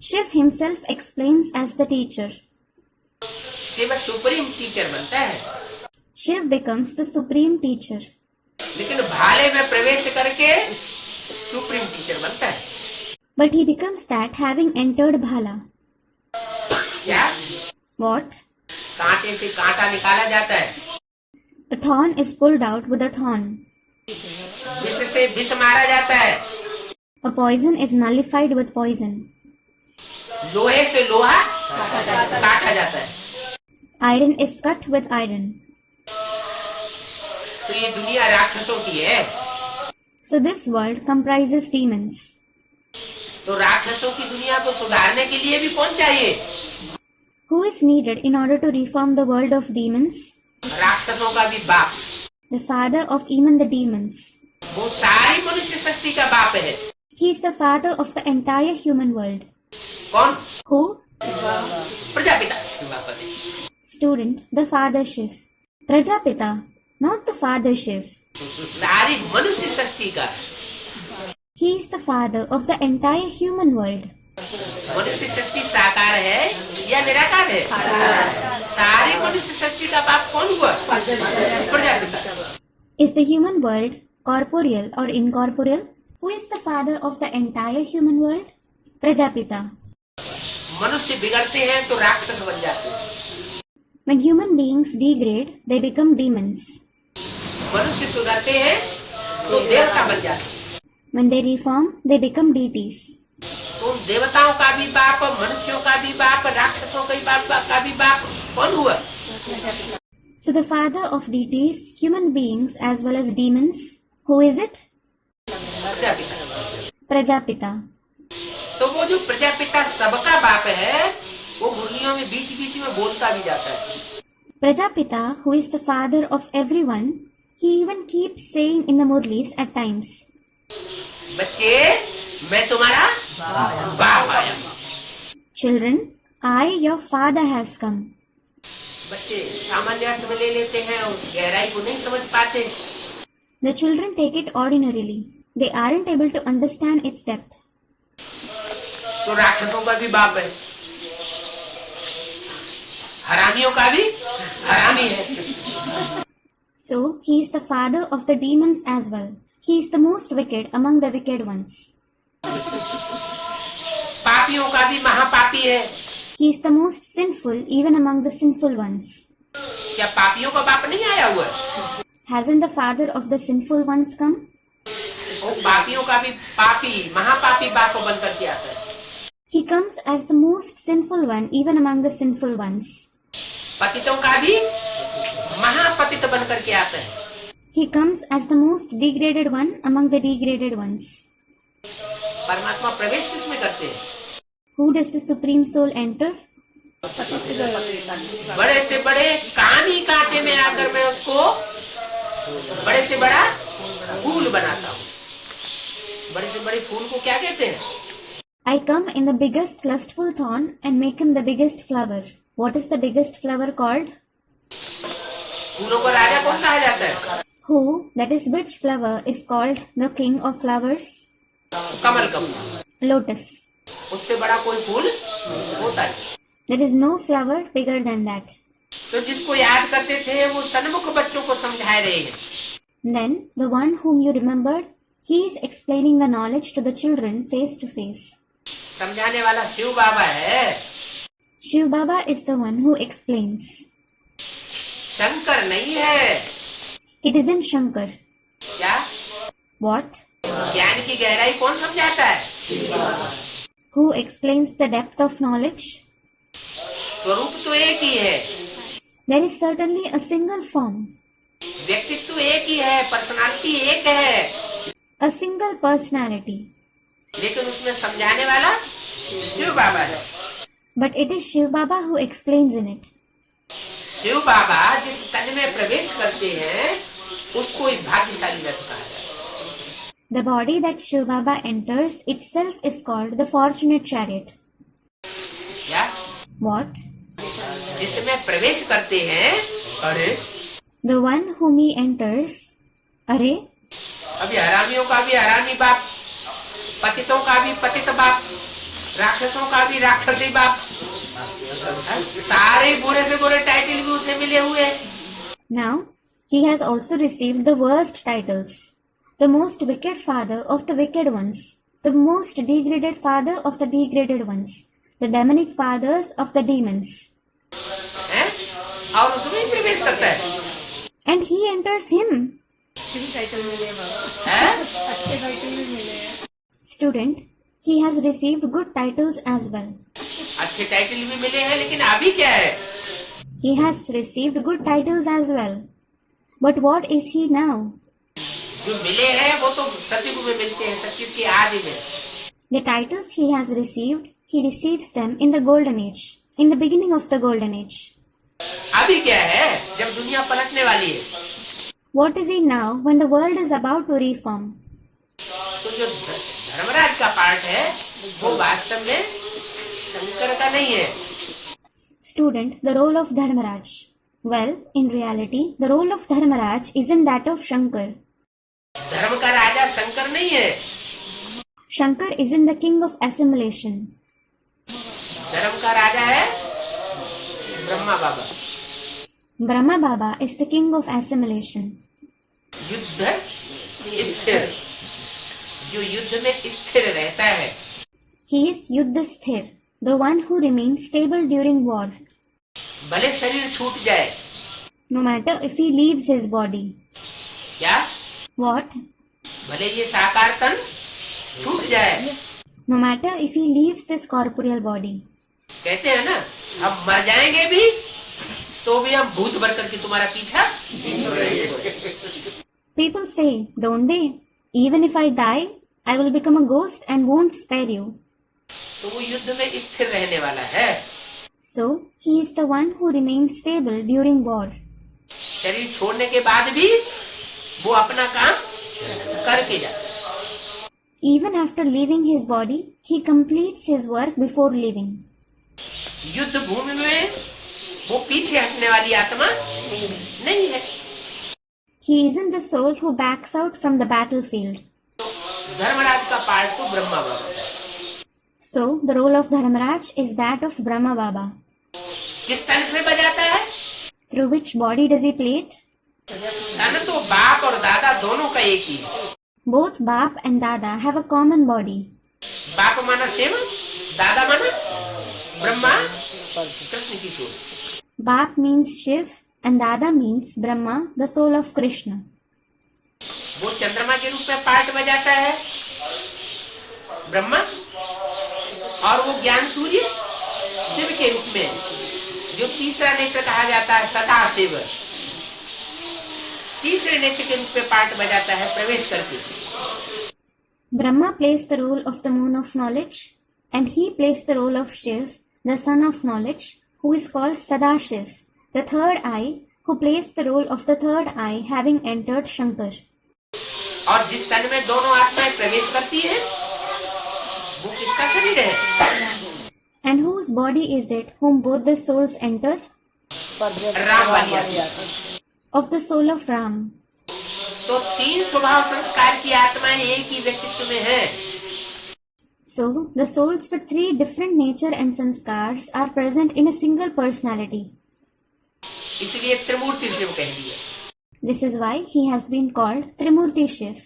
Shiv himself explains as the teacher. Shiv supreme teacher बनता है। Shiv becomes the supreme teacher. लेकिन भाले में प्रवेश करके सुप्रीम टीचर बनता है। But he becomes that having entered Bhala. क्या? What? कांटे से कांटा निकाला जाता है, A thorn is pulled out with a thorn. विष से विष मारा जाता है, A poison is nullified with poison. लोहे से लोहा काटा जाता है। Iron is cut with iron. तो ये दुनिया राक्षसों की है। So this world comprises demons. तो राक्षसों की दुनिया को सुधारने के लिए भी कौन चाहिए? Who is needed in order to reform the world of demons? राक्षसों का भी बाप। The father of even the demons. वो सारी मनुष्य सृष्टि का बाप है। He is the father of the entire human world. कौन? Who? प्रजापिता शिव बाप है। Student, the father Shiv. Prajapita, not the father Shiv. सारी मनुष्य सृष्टि का। He is the father of the entire human world. मनुष्य सृष्टि साकार है या निराकार है? सारी मनुष्य सृष्टि का बाप कौन हुआ? Prajapita. Is the human world corporeal or incorporeal? Who is the father of the entire human world? Prajapita. मनुष्य बिगड़ते हैं तो राक्षस बन जाते हैं। When human beings degrade, they become demons. मनुष्य सुधरते हैं तो देवता बन जाते हैं। When they reform, they become deities. तो देवताओं का भी बाप, मनुष्यों का भी बाप, राक्षसों के बाप का भी बाप कौन हुआ? So the father of deities, human beings as well as demons, who is it? Prajapita. Prajapita. तो वो जो प्रजापिता सबका बाप है वो मुरलियों में बीच बीच में बोलता भी जाता है। Prajapita, who is the father of everyone, he even keeps saying in the Murlis at times, बच्चे मैं तुम्हारा बाप आया। Children, I, your father has come. बच्चे सामान्य अर्थ में ले लेते हैं और गहराई को नहीं समझ पाते। The children take it ordinarily. They aren't able to understand its depth. तो राक्षसों का भी बाप है, हरामियों का भी हरामी है। So, he is the father of the demons as well. He is the most wicked among the wicked ones. पापियों का भी महापापी है। He is the most sinful even among the sinful ones. क्या पापियों का बाप नहीं आया हुआ? Hasn't the father of the sinful ones come? वो पापियों का भी पापी महापापी बाप बन करके आता है। He comes as the most sinful one even among the sinful ones. पतितों का भी महापतित बन करके आता है। He comes as the most degraded one among the degraded ones. परमात्मा प्रवेश किसमें करते हैं? Who does the Supreme Soul enter? बड़े से बड़े कामी कांटे में आकर मैं उसको बड़े से बड़ा फूल बनाता हूँ। बड़े से बड़े फूल को क्या कहते हैं? I come in the biggest lustful thorn and make him the biggest flower. What is the biggest flower called? फूलों को राजा कौन कहा जाता है? Who, that is which flower, is called the king of flowers? कमल का फूल। Lotus. उससे बड़ा कोई फूल होता है। There is no flower bigger than that. तो जिसको याद करते थे वो सन्मुख बच्चों को समझा रहे हैं. Then the one whom you remembered, he is explaining the knowledge to the children face to face. समझाने वाला शिव बाबा है. Shiv Baba is the one who explains. Shankar नहीं है. It isn't Shankar. क्या? What? ज्ञान की गहराई कौन समझाता है? Who explains the depth of knowledge? स्वरूप तो एक ही है. There is certainly a single form, व्यक्तित्व एक ही है. पर्सनालिटी एक है. a single personality. लेकिन उसमें समझाने वाला शिव बाबा है. But it is Shiv Baba who explains in it. Shiv बाबा जिस तन में प्रवेश करते हैं उसको एक भाग्यशाली रथ कहा जाता है. The body that Shiv Baba enters itself is called the fortunate chariot. क्या? What? जिसमें प्रवेश करते हैं. अरे The one whom he enters. अरे, अभी हरामियों का भी हरामी बाप, पतितों का भी पतित बाप, राक्षसों का भी राक्षसी बाप, सारे बुरे से बुरे टाइटल भी उसे मिले हुए हैं. now he has also received the worst titles. The most wicked father of the wicked ones, the most degraded father of the degraded ones, the demonic fathers of the demons. हैं? और उसमें ही प्रवेश करता है. And he enters him. हैं? Student, he has received good titles as well. अच्छे title भी मिले हैं लेकिन अभी क्या है? He has received good titles as well. But what is he now? जो मिले हैं वो तो सतयुग में मिलते हैं, सतयुग की आदि में. The titles he has received, he receives them in the golden age, in the beginning of the golden age. अभी क्या है जब दुनिया पलटने वाली है? What is he now when the world is about to reform? तो जो धर्मराज का पार्ट है वो वास्तव में शंकर का नहीं है. Student, the role of Dharmaraj. Well, in reality, the role of Dharmaraj isn't that of Shankar. धर्म का राजा शंकर नहीं है. Shankar isn't the king of assimilation. धर्म का राजा है Brahma Baba. Brahma Baba is the king of assimilation. युद्ध स्थिर, जो युद्ध में स्थिर रहता है. He is Yuddhasthir, the one who remains stable during war, भले शरीर छूट जाए. no matter if he leaves his body. क्या? What? भले ये साकार तन छूट जाए. No matter if he leaves this corporeal body. कहते हैं ना हम मर जाएंगे भी तो भी हम भूत बन करके तुम्हारा पीछा. People say, don't they? Even if I die, I will become a ghost and won't spare you. तो वो युद्ध में स्थिर रहने वाला है. So, he is the one who remains stable during war. शरीर छोड़ने के बाद भी वो अपना काम करके जाता है. Even after leaving his body, he completes his work before leaving. युद्ध भूमि में वो पीछे हटने वाली आत्मा नहीं है. He isn't the soul who backs out from the battlefield. Dharmaraj का पार्ट तो ब्रह्मा बाबा. So, the role of Dharmaraj is that of Brahma Baba. किस तन से बजाता है? Through which body does he play it? तन तो बाप और दादा दोनों का एक ही है. Both Bap and Dada have a common body. बाप माना शिव, दादा माना ब्रह्मा कृष्ण की soul. Bap means Shiv and Dada means Brahma, the soul of Krishna. वो चंद्रमा के रूप में पार्ट बजाता है ब्रह्मा, और वो ज्ञान सूर्य शिव के रूप में, जो तीसरा नेत्र कहा जाता है सदा शिव, तीसरे नेत्र के रूप में पार्ट बजाता है प्रवेश करके. Brahma plays the role of the moon of knowledge, and he plays the role of Shiv, the sun of knowledge, who is called Sadashiv, the third eye, who plays the role of the third eye, having entered Shankar. और जिस तन में दोनों आत्माएं प्रवेश करती है वो किसका शरीर है? And whose body is it whom both the souls enter? Ram वाली आत्मा. Of the soul of Ram. तो तीन स्वभाव संस्कार की आत्माएं एक ही व्यक्तित्व में है. So, the souls with three different nature and sanskars are present in a single personality. इसलिए त्रिमूर्ति शिव कह दिए। This is why he has been called Trimurti Shiv.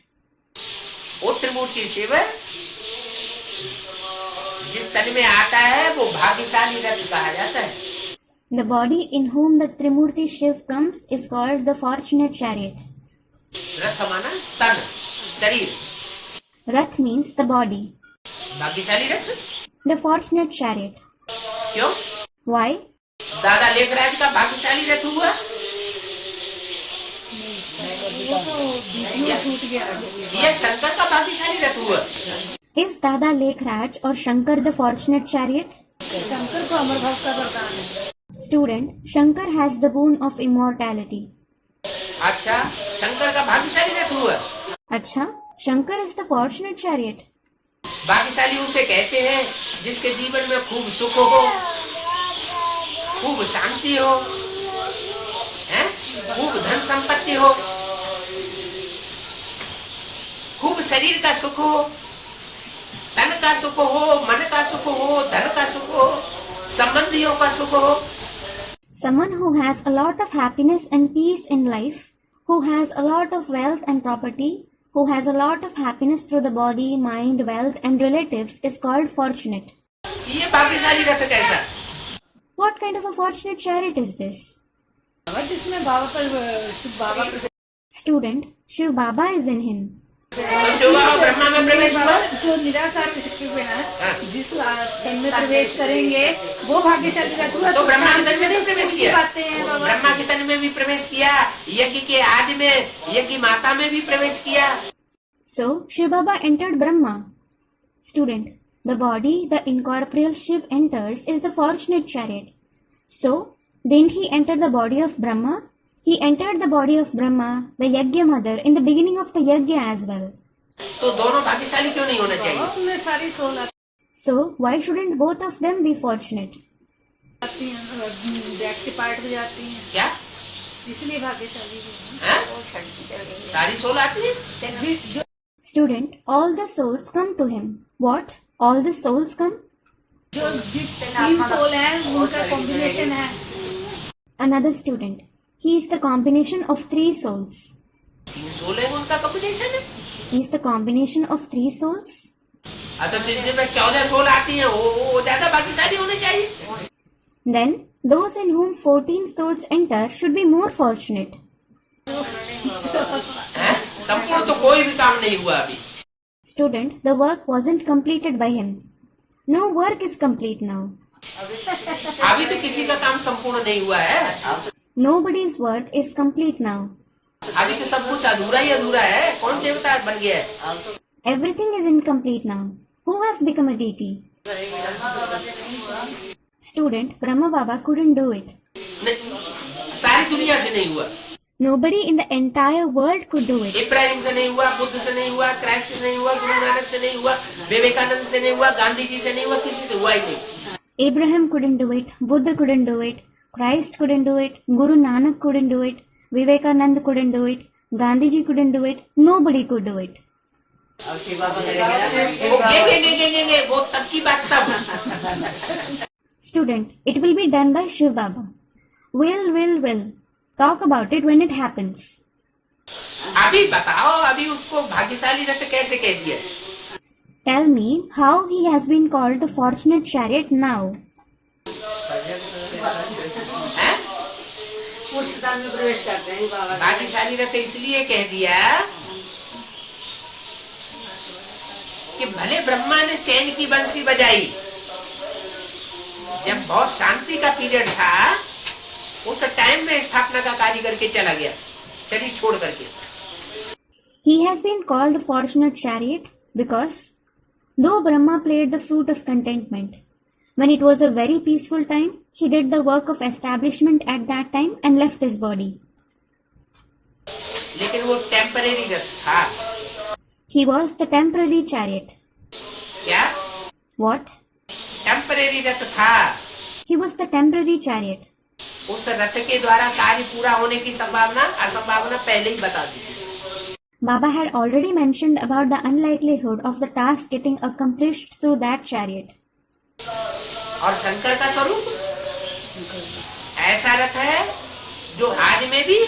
वो त्रिमूर्ति शिव जिस तन में आता है वो भाग्यशाली रथ कहा जाता है। The body in whom the Trimurti Shiv comes is called the Fortunate Chariot. रथ माना तन, शरीर। Rath means the body. भाग्यशाली रथ। The Fortunate Chariot. क्यों? Why? दादा लेखराज का भाग्यशाली रथ हुआ। यह शंकर का भाग्यशाली रथ हुआ। Is Dada Lekhraj or Shankar the Fortunate Chariot? Shankar को अमर भाव का वरदान है। Student, Shankar has the boon of immortality. अच्छा, शंकर का भाग्यशाली रथ हुआ। Acha, Shankar is the Fortunate Chariot. भाग्यशाली उसे कहते हैं जिसके जीवन में खूब सुख हो, खूब शांति हो, हैं? खूब धन संपत्ति हो, खूब शरीर का सुख हो, तन का सुख हो, मन का सुख हो, धन का सुख हो, संबंधियों का सुख हो। Someone who has a lot of happiness and peace in life, who has a lot of wealth and property, who has a lot of happiness through the body, mind, wealth and relatives is called fortunate. ये भाग्यशाली रथ कैसा? What kind of a fortunate chariot is this? जिसमें बाबा पर Student, Shiv Baba is in him. तो शिव बाबा ब्रह्मा में प्रवेश हुआ। जो निराकार शिव है, जिस तन में प्रवेश करेंगे वो भाग्यशाली रथ हुआ। तो ब्रह्मा के तन में नहीं प्रवेश किया? बातें हैं बाबा। ब्रह्मा के तन में भी प्रवेश किया, यज्ञ के आदि में, यज्ञ माता में भी प्रवेश किया। So, Shiv Baba entered Brahma. Student, the body the incorporeal Shiv enters is the fortunate chariot. So, didn't he enter the body of Brahma? He entered the body of Brahma, the Yajna mother, in the beginning of the Yajna as well. तो दोनों भाग्यशाली क्यों नहीं होना चाहिए? उनमें सारी soul So, why shouldn't both of them be fortunate? आती हैं, बैठ के पार्ट हो जाती हैं, क्या? इसलिए भाग्यशाली है। हैं? सारी सोल आती है? Student, all the souls come to him. What? All the souls come? जो तीन सोल हैं उनका कॉम्बिनेशन है। Another student, he is the combination of three souls. तीन सोल है उनका कॉम्बिनेशन है। He is the combination of three souls. तो जिनमें 14 सोल आती हैं वो ज्यादा भाग्यशाली होने चाहिए। Then, those in whom 14 souls enter should be more fortunate. हैं? संपूर्ण तो कोई भी काम नहीं हुआ अभी। Student, the work wasn't completed by him. No work is complete now. अभी तो किसी का काम संपूर्ण नहीं हुआ है। Nobody's work is complete now. अभी तो सब कुछ अधूरा ही अधूरा है। कौन देवता बन गया है? Everything is incomplete now. Who has become a deity? Student, Brahma Baba couldn't do it. सारी दुनिया से नहीं हुआ। Nobody in the entire world could do it. Ibrahim से नहीं हुआ, बुद्ध से नहीं हुआ, क्राइस्ट से नहीं हुआ, गुरु नानक से नहीं हुआ, विवेकानंद से नहीं हुआ, गांधी जी से नहीं हुआ, किसी से हुआ ही नहीं। Abraham couldn't do it. Buddha couldn't do it. Christ couldn't do it. Guru Nanak couldn't do it. Vivekananda couldn't do it. Gandhi ji couldn't do it. Nobody could do it. वो तब की बात तब। Student, it will be done by Shiv Baba. Will. Talk about it when it happens. अभी बताओ, अभी उसको भाग्यशाली रथ कैसे कह दिया? Tell me how he has been called the fortunate chariot now. हैं? पुरुषदान में प्रवेश करते हैं बाबा। भाग्यशाली रथ इसलिए कह दिया कि भले ब्रह्मा ने चैन की बंसी बजाई, जब बहुत शांति का पीरियड था उस टाइम में स्थापना का कार्य करके चला गया, शरीर छोड़ करके। He has been called the fortunate chariot because though Brahma played the flute of contentment, when it was a very peaceful time, he did the work of establishment at that time and left his body. लेकिन वो temporary रथ था। He was the temporary chariot. क्या? What? Temporary रथ था। He was the temporary chariot. उस रथ के द्वारा कार्य पूरा होने की संभावना असंभावना पहले ही बता दी थी। Baba had already mentioned about the unlikelihood of the task getting accomplished through that chariot. और शंकर का स्वरूप ऐसा रथ है जो आज में भी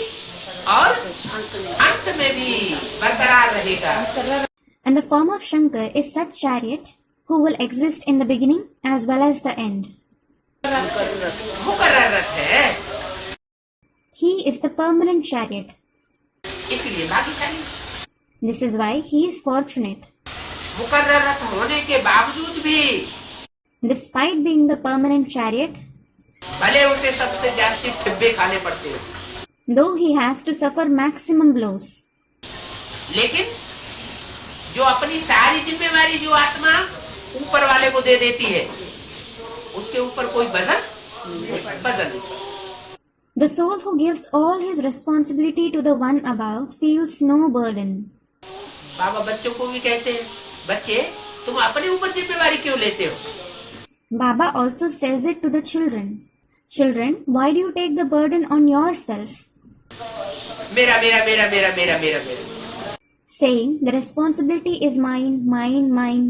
और अंत में भी बरकरार रहेगा. And the form of Shankar is such chariot who will exist in the beginning as well as the end. मुकर्रर रथ है, He is the permanent chariot. इसलिए भाग्यशाली. This is why he is fortunate. मुकर्रर रथ होने के बावजूद भी Despite being the permanent chariot, भले उसे सबसे जास्ती ठिब्बे खाने पड़ते हो, though he has to suffer maximum blows, लेकिन जो अपनी सारी जिम्मेवारी जो आत्मा ऊपर वाले को दे देती है, उसके ऊपर कोई वजन नहीं. the soul who gives all his responsibility to the one above feels no burden. बाबा बच्चों को भी कहते हैं, बच्चे तुम अपने ऊपर जिम्मेवारी क्यों लेते हो? Baba also says it to the children. Children, why do you take the burden on yourself? मेरा मेरा मेरा मेरा मेरा मेरा मेरा. Saying the responsibility is mine, mine, mine.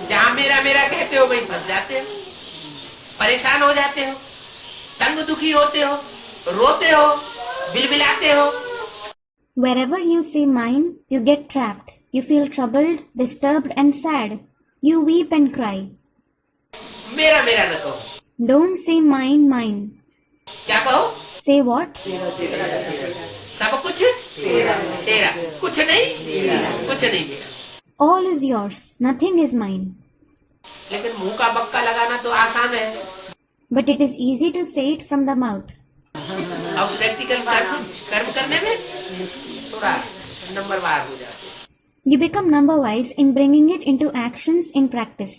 जहाँ मेरा मेरा कहते हो वहीं फंस जाते हो, परेशान हो जाते हो, तंग दुखी होते हो, रोते हो, बिलबिलाते हो. Wherever you say mine, you get trapped. You feel troubled, disturbed and sad. You weep and cry. मेरा मेरा न कहो. Don't say mine, mine. क्या कहो? Say what? सब कुछ तेरा, कुछ नहीं मेरा. All is yours. Nothing is mine. लेकिन मुंह का बक्का लगाना तो आसान है, But it is easy to say it from the mouth. अब प्रैक्टिकल कर्म करने में थोड़ा नंबरवार हो जाते हैं. You become number wise in bringing it into actions in practice.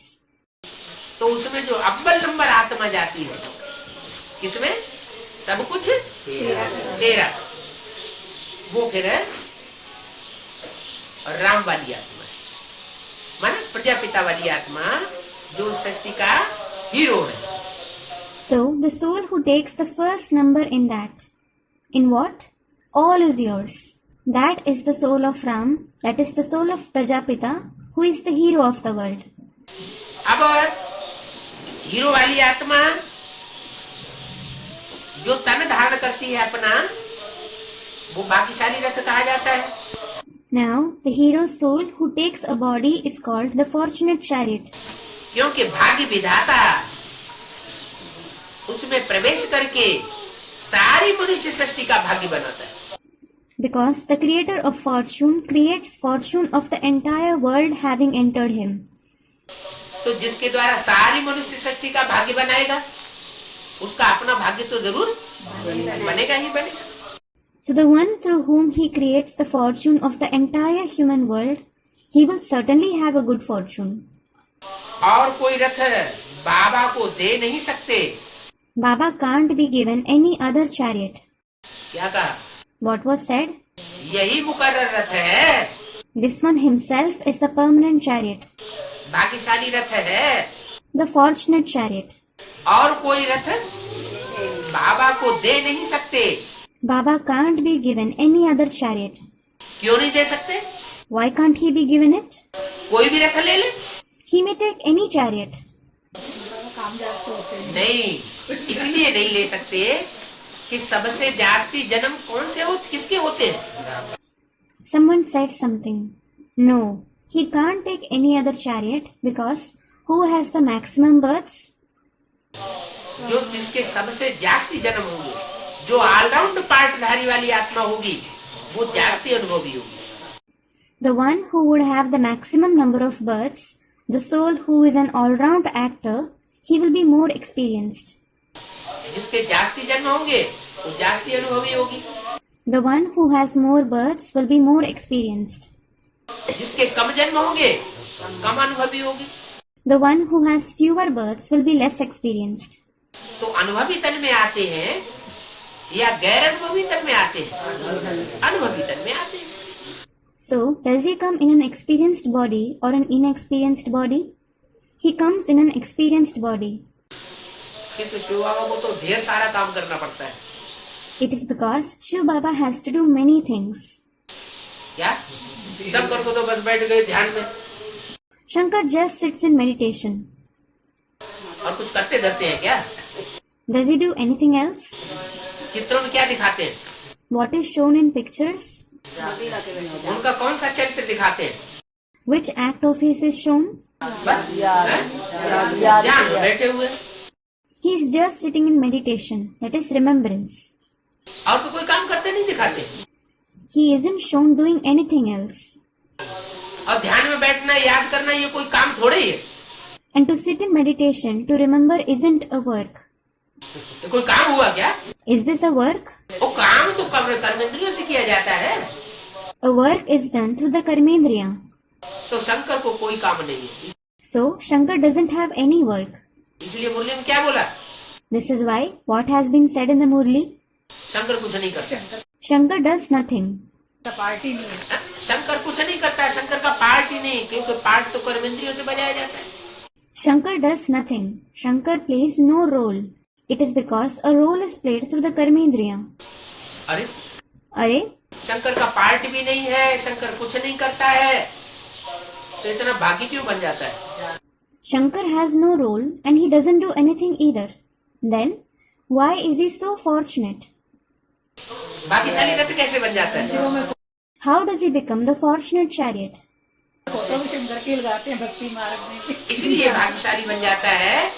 तो उसमें जो अव्वल नंबर आत्मा जाती है, किसमें? सब कुछ तेरा. वो फिर है राम वाली आत्मा, माना प्रजापिता वाली आत्मा, जो सृष्टि का हीरो है. So, the soul who takes the first number in that. In what? All is yours. That is the soul of Ram, that is the soul of Prajapita, who is the hero of the world. अब hero वाली आत्मा जो तन धारण करती है अपना, वो भाग्यशाली रथ कहा जाता है. Now, the hero's soul who takes a body is called the fortunate chariot. क्योंकि भाग्य विधाता उसमें प्रवेश करके सारी मनुष्य सृष्टि का भाग्य बनाता है. Because the creator of fortune creates fortune of the entire world having entered him. तो जिसके द्वारा सारी मनुष्य सृष्टि का भाग्य बनाएगा, उसका अपना भाग्य तो जरूर बनेगा ही बनेगा. So the one through whom he creates the fortune of the entire human world, he will certainly have a good fortune. और कोई रथ बाबा को दे नहीं सकते. Baba can't be given any other chariot. क्या कहा? What was said? यही मुकर्रर रथ है, This one himself is the permanent chariot, भाग्यशाली रथ है. the fortunate chariot. और कोई रथ बाबा को दे नहीं सकते. Baba can't be given any other chariot. क्यों नहीं दे सकते? Why can't he be given it? कोई भी रथ ले ले. He may take any chariot. नहीं, इसलिए नहीं ले सकते कि सबसे जास्ती जन्म कौन से किसके होते हैं? Someone said something. No, he can't take any other chariot because who has the maximum births? जो जिसके सबसे जास्ती जन्म होंगे, जो ऑलराउंड पार्टधारी वाली आत्मा होगी, वो जास्ती अनुभवी होगी. The one who would have the maximum number of births, the soul who is an all-round actor, he will be more experienced. जिसके जास्ती जन्म होंगे, वो जास्ती अनुभवी होगी. The one who has more births will be more experienced. जिसके कम जन्म होंगे, कम अनुभवी होगी. The one who has fewer births will be less experienced. तो अनुभवी तन में आते हैं या गैर अनुभवी तन में आते हैं? अनुभवी तन में आते हैं. So, does he come in an experienced body or an inexperienced body? He comes in an experienced body. किंतु शिव बाबा को तो ढेर सारा काम करना पड़ता है. It is because Shiv Baba has to do many things. क्या शंकर को तो बस बैठ गए ध्यान में Shankar just sits in meditation. और कुछ करते धरते हैं क्या? Does he do anything else? चित्रों में क्या दिखाते हैं? What is shown in pictures? उनका कौन सा चरित्र दिखाते हैं? Which act of his is shown? बस ध्यान में बैठे हुए He is just sitting in meditation, that is remembrance. और तो कोई काम करते नहीं दिखाते। He isn't shown doing anything else. और ध्यान में बैठना याद करना ये कोई काम थोड़े ही है। And to sit in meditation, to remember isn't a work. तो कोई काम हुआ क्या? Is this a work? वो काम तो कर्मेंद्रियों से किया जाता है। A work is done through the Karmendriya. तो शंकर को कोई काम नहीं है। So, Shankar doesn't have any work. इसलिए मुरली में क्या बोला? This is why what has been said in the Murli, Shankar कुछ नहीं करता। Shankar does nothing. पार्टी नहीं है। शंकर कुछ नहीं करता, शंकर का पार्ट ही नहीं, क्योंकि पार्ट तो कर्मेंद्रियों से बजाया जाता है। Shankar does nothing. Shankar plays no role. It is because a role is played through the Karmendriya. अरे अरे, शंकर का पार्ट भी नहीं है, शंकर कुछ नहीं करता है, तो इतना भागी क्यों बन जाता है? Shankar has no role and he doesn't do anything either. Then, why is he so fortunate? भाग्यशाली रथ कैसे बन जाता है? How does he become the fortunate chariot? Photo भी शंकर के लगाते हैं भक्ति मार्ग में। इसलिए भाग्यशाली बन जाता है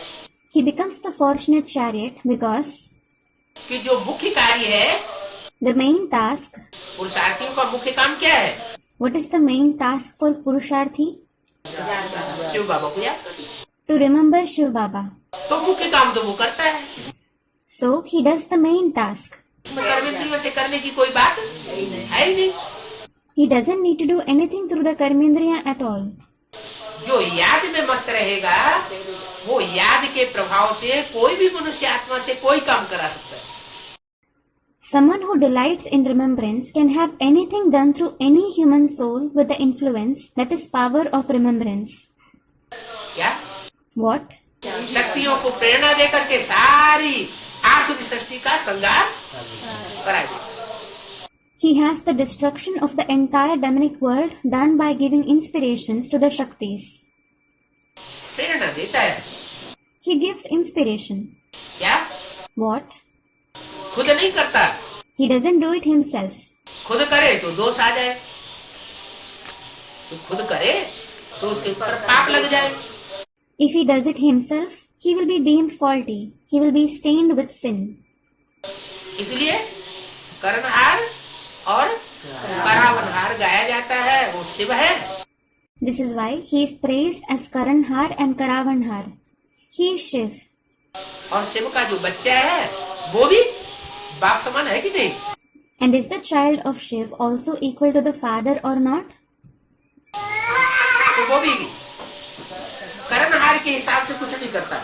He becomes the fortunate chariot because कि जो मुख्य कार्य है, the main task, पुरुषार्थियों का मुख्य काम क्या है? what is the main task for Purusharthi? Shiv बाबा को याद, To remember Shiv Baba. तो मुख्य काम तो वो करता है। So, he does the main task. इसमें कर्मेंद्रियों से करने की कोई बात है ही नहीं। He doesn't need to do anything through the Karmendriya at all. जो याद में मस्त रहेगा, वो याद के प्रभाव से कोई भी मनुष्य आत्मा से कोई काम करा सकता है। Someone who delights in remembrance can have anything done through any human soul with the influence that is power of remembrance. क्या? What? शक्तियों को प्रेरणा देकर के सारी आसुरी शक्ति का संहार करा दे। He has the destruction of the entire demonic world done by giving inspirations to the Shaktis. प्रेरणा देता है। He gives inspiration. क्या? What? खुद नहीं करता, He doesn't do it himself. खुद करे तो दोष आ जाए, तो खुद करे तो उसके ऊपर पाप लग जाए। If he does it himself, he will be deemed faulty. He will be stained with sin. इसलिए कर्णहार और करावनहार गाया जाता है, वो शिव है। This is why he is praised as Karanhar and Karavanhar. He is Shiv. और शिव का जो बच्चा है वो भी बाप समान है कि नहीं? And is the child of Shiv also equal to the father or not? तो वो भी कर्णहार के हिसाब से कुछ नहीं करता।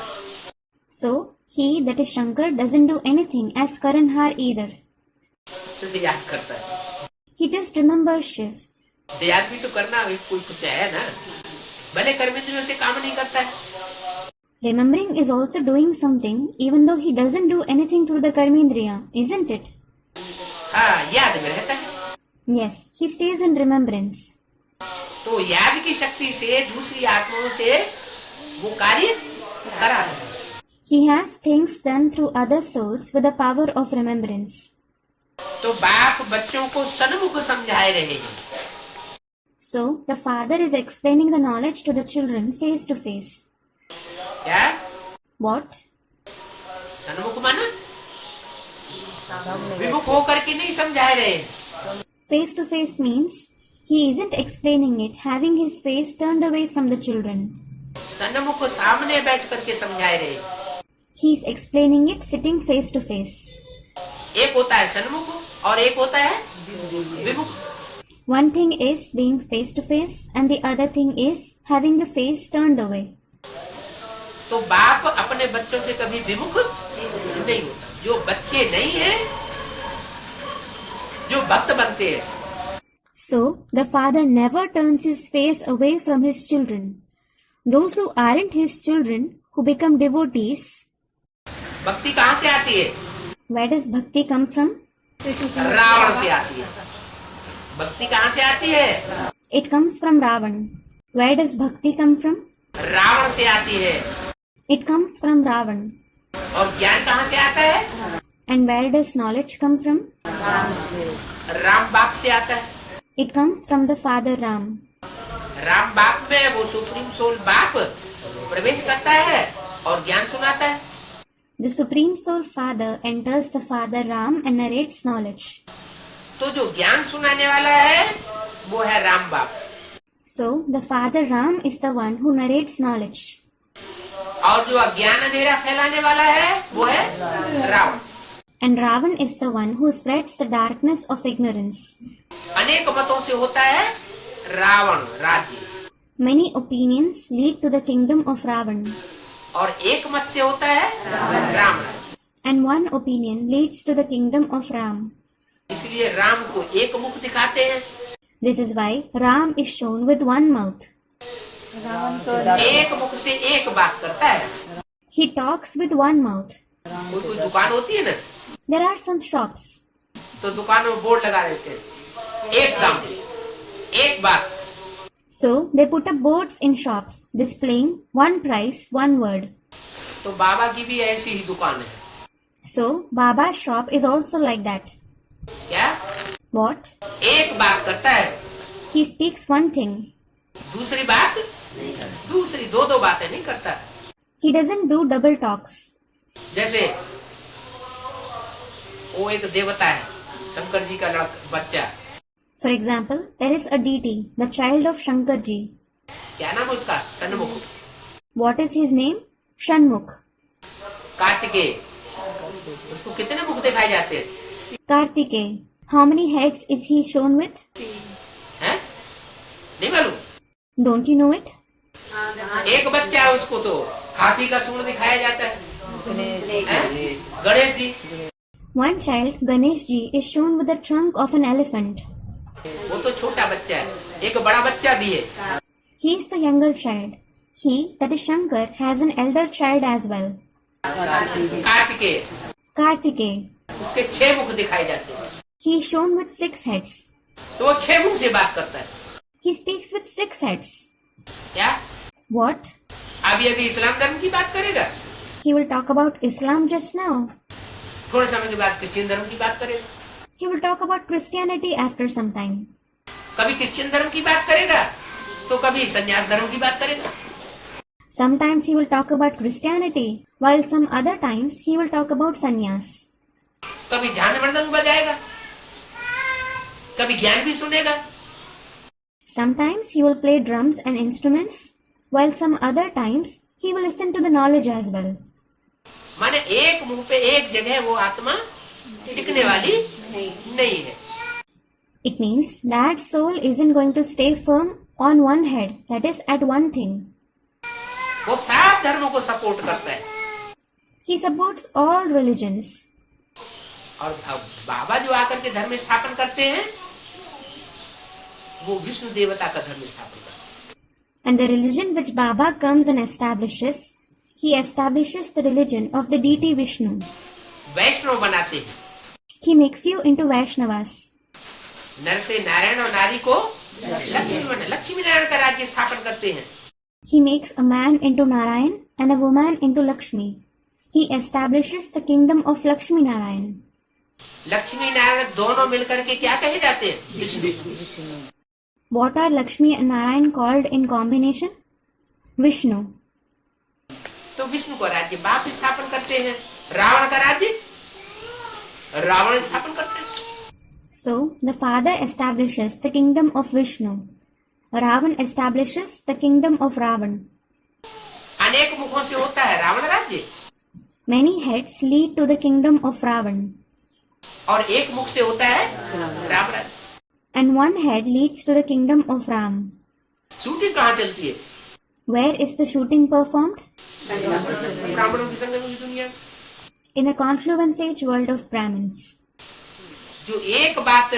So, he, that is Shankar, doesn't do anything as Karanhar either. सिर्फ याद करता है। He just remembers Shiv. याद भी तो करना कोई कुछ है ना, भले कर्मेंद्रियों से काम नहीं करता है। Remembering is also doing something even though he doesn't do anything through the Karmendriya, isn't it? हाँ, याद में रहता है। Yes, he stays in remembrance. तो याद की शक्ति से दूसरी आत्माओं से वो कार्य करा है। He has things done through other souls with the power of remembrance. तो बाप बच्चों को सन्मुख समझाए रहे हैं। So, the father is explaining the knowledge to the children face to face. क्या? What? सन्मुख माना विमुख होकर के नहीं समझाए रहे। Face to face means he isn't explaining it having his face turned away from the children. सन्मुख सामने बैठ करके समझाए रहे। He is explaining it sitting face to face. एक होता है सन्मुख और एक होता है विमुख। One thing is being face to face and the other thing is having the face turned away. तो बाप अपने बच्चों से कभी विमुख नहीं होता। जो बच्चे नहीं है, जो भक्त बनते हैं। So, the father never turns his face away from his children. Those who aren't his children, who become devotees, भक्ति कहाँ से आती है? where does bhakti come from? Ravan से आती है। भक्ति कहाँ से आती है? It comes from Ravan. Where does bhakti come from? Ravan से आती है। It comes from Ravan. और ज्ञान कहाँ से आता है? And where does knowledge come from? Ram बाप से आता है। It comes from the father Ram. Ram बाप में वो सुप्रीम सोल बाप प्रवेश करता है और ज्ञान सुनाता है। The Supreme Soul Father enters the Father Ram and narrates knowledge. तो जो ज्ञान सुनाने वाला है वो है राम बाप। So, the Father Ram is the one who narrates knowledge. और जो अज्ञान अंधेरा फैलाने वाला है वो है Ravan. And Ravan is the one who spreads the darkness of ignorance. अनेक मतों से होता है रावण राज्य, Many opinions lead to the kingdom of Ravan. और एक मत से होता है राम राज्य। And one opinion leads to the kingdom of Ram. इसलिए राम को एक मुख दिखाते हैं। This is why Ram is shown with one mouth. एक मुख से एक बात करता है। He talks with one mouth. कोई दुकान होती है ना, There are some shops. तो दुकान में बोर्ड लगा देते हैं, एक दाम, एक बात। So, they put up boards in shops displaying one price, one word. तो बाबा की भी ऐसी ही दुकान है। So, Baba's shop is also like that. क्या? What? एक बात करता है, He speaks one thing. दूसरी बात दूसरी दो बातें नहीं करता। He doesn't do double talks. जैसे वो एक देवता है, शंकर जी का बच्चा। For example, there is a deity, the child of Shankar ji. क्या नाम है उसका? सन्मुख। What is his name? Shanmukh. Kartikeya. उसको कितने मुख दिखाए जाते हैं? Kartikeya. How many heads is he shown with? हैं? नहीं मालूम? Don't you know it? एक बच्चा है, उसको तो हाथी का सूंड दिखाया जाता है। हैं? Ganesh ji. One child, Ganesh ji, is shown with the trunk of an elephant. वो तो छोटा बच्चा है, एक बड़ा बच्चा भी है। He is the younger child. He, that is Shankar, has an elder child as well. Kartikeya. Kartikeya. उसके 6 मुख दिखाए जाते हैं। He is shown with 6 heads. तो वो 6 मुख से बात करता है। He speaks with 6 heads. क्या? What? अभी इस्लाम धर्म की बात करेगा, He will talk about Islam just now. थोड़े समय के बाद क्रिश्चियन धर्म की बात करेगा, He will talk about Christianity after some time. कभी क्रिश्चियन धर्म की बात करेगा तो कभी सन्यास धर्म की बात करेगा। Sometimes he will talk about Christianity, while some other times he will talk about sannyas. कभी झांझ मृदंग बजाएगा, कभी ज्ञान भी सुनेगा। Sometimes he will play drums and instruments, while some other times he will listen to the knowledge as well. माने एक मुंह पे एक जगह वो आत्मा टिकने वाली नहीं है। It means that soul isn't going to stay firm on one head, that is at one thing. वो सब धर्मों को सपोर्ट करता है। He supports all religions. और बाबा जो आकर के धर्म स्थापन करते हैं वो विष्णु देवता का धर्म स्थापन करते हैं। And the religion which Baba comes and establishes, he establishes the religion of the deity Vishnu. वैष्णव बनाते हैं। He makes you into Vaishnavas. नर से नारायण और नारी को लक्ष्मी नारायण का राज्य स्थापन करते हैं। He makes a man into Narayan and a woman into Lakshmi. He establishes the kingdom of Lakshmi Narayan. Lakshmi Narayan दोनों मिलकर के क्या कहे जाते हैं? Vishnu. What are Lakshmi and Narayan called in combination? Vishnu. तो विष्णु का राज्य बाप स्थापन करते हैं, रावण का राज्य रावण स्थापन करते हैं। So, the father establishes the kingdom of Vishnu. Ravan establishes the kingdom of Ravan. अनेक मुखों से होता है रावण राज्य, Many heads lead to the kingdom of Ravan. और एक मुख से होता है राम राज्य। And one head leads to the kingdom of Ram. Shooting कहाँ चलती है? Where is the shooting performed? ब्राह्मणों की संगम की दुनिया में। In the confluence age world of Brahmins. जो एक बात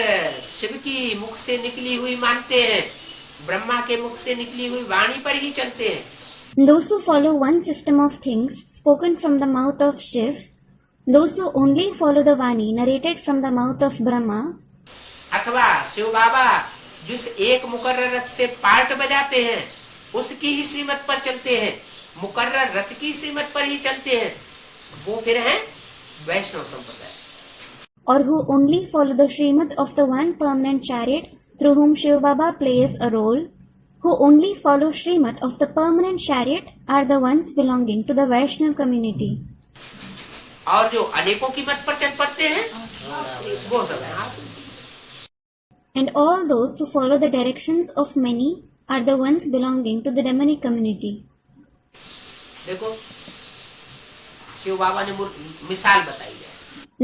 शिव की मुख से निकली हुई मानते हैं, ब्रह्मा के मुख से निकली हुई वाणी पर ही चलते हैं। Those who follow one system of things spoken from the mouth of Shiv, those who only follow the Vani narrated from the mouth of Brahma, अथवा शिव बाबा जिस एक मुकर्रर रथ से पार्ट बजाते हैं उसकी ही श्रीमत पर चलते हैं, मुकर्रर रथ की श्रीमत पर ही चलते हैं, वो फिर हैं वैष्णव संप्रदाय। Or who only follow the Srimad of the one permanent chariot through whom Shiv Baba plays a role, who only follow Srimad of the permanent chariot are the ones belonging to the Vaishnav community. और जो अनेकों की मत पर चल पड़ते हैं वो सब है। And all those who follow the directions of many are the ones belonging to the demonic community. देखो शिव बाबा ने मिसाल बताई है।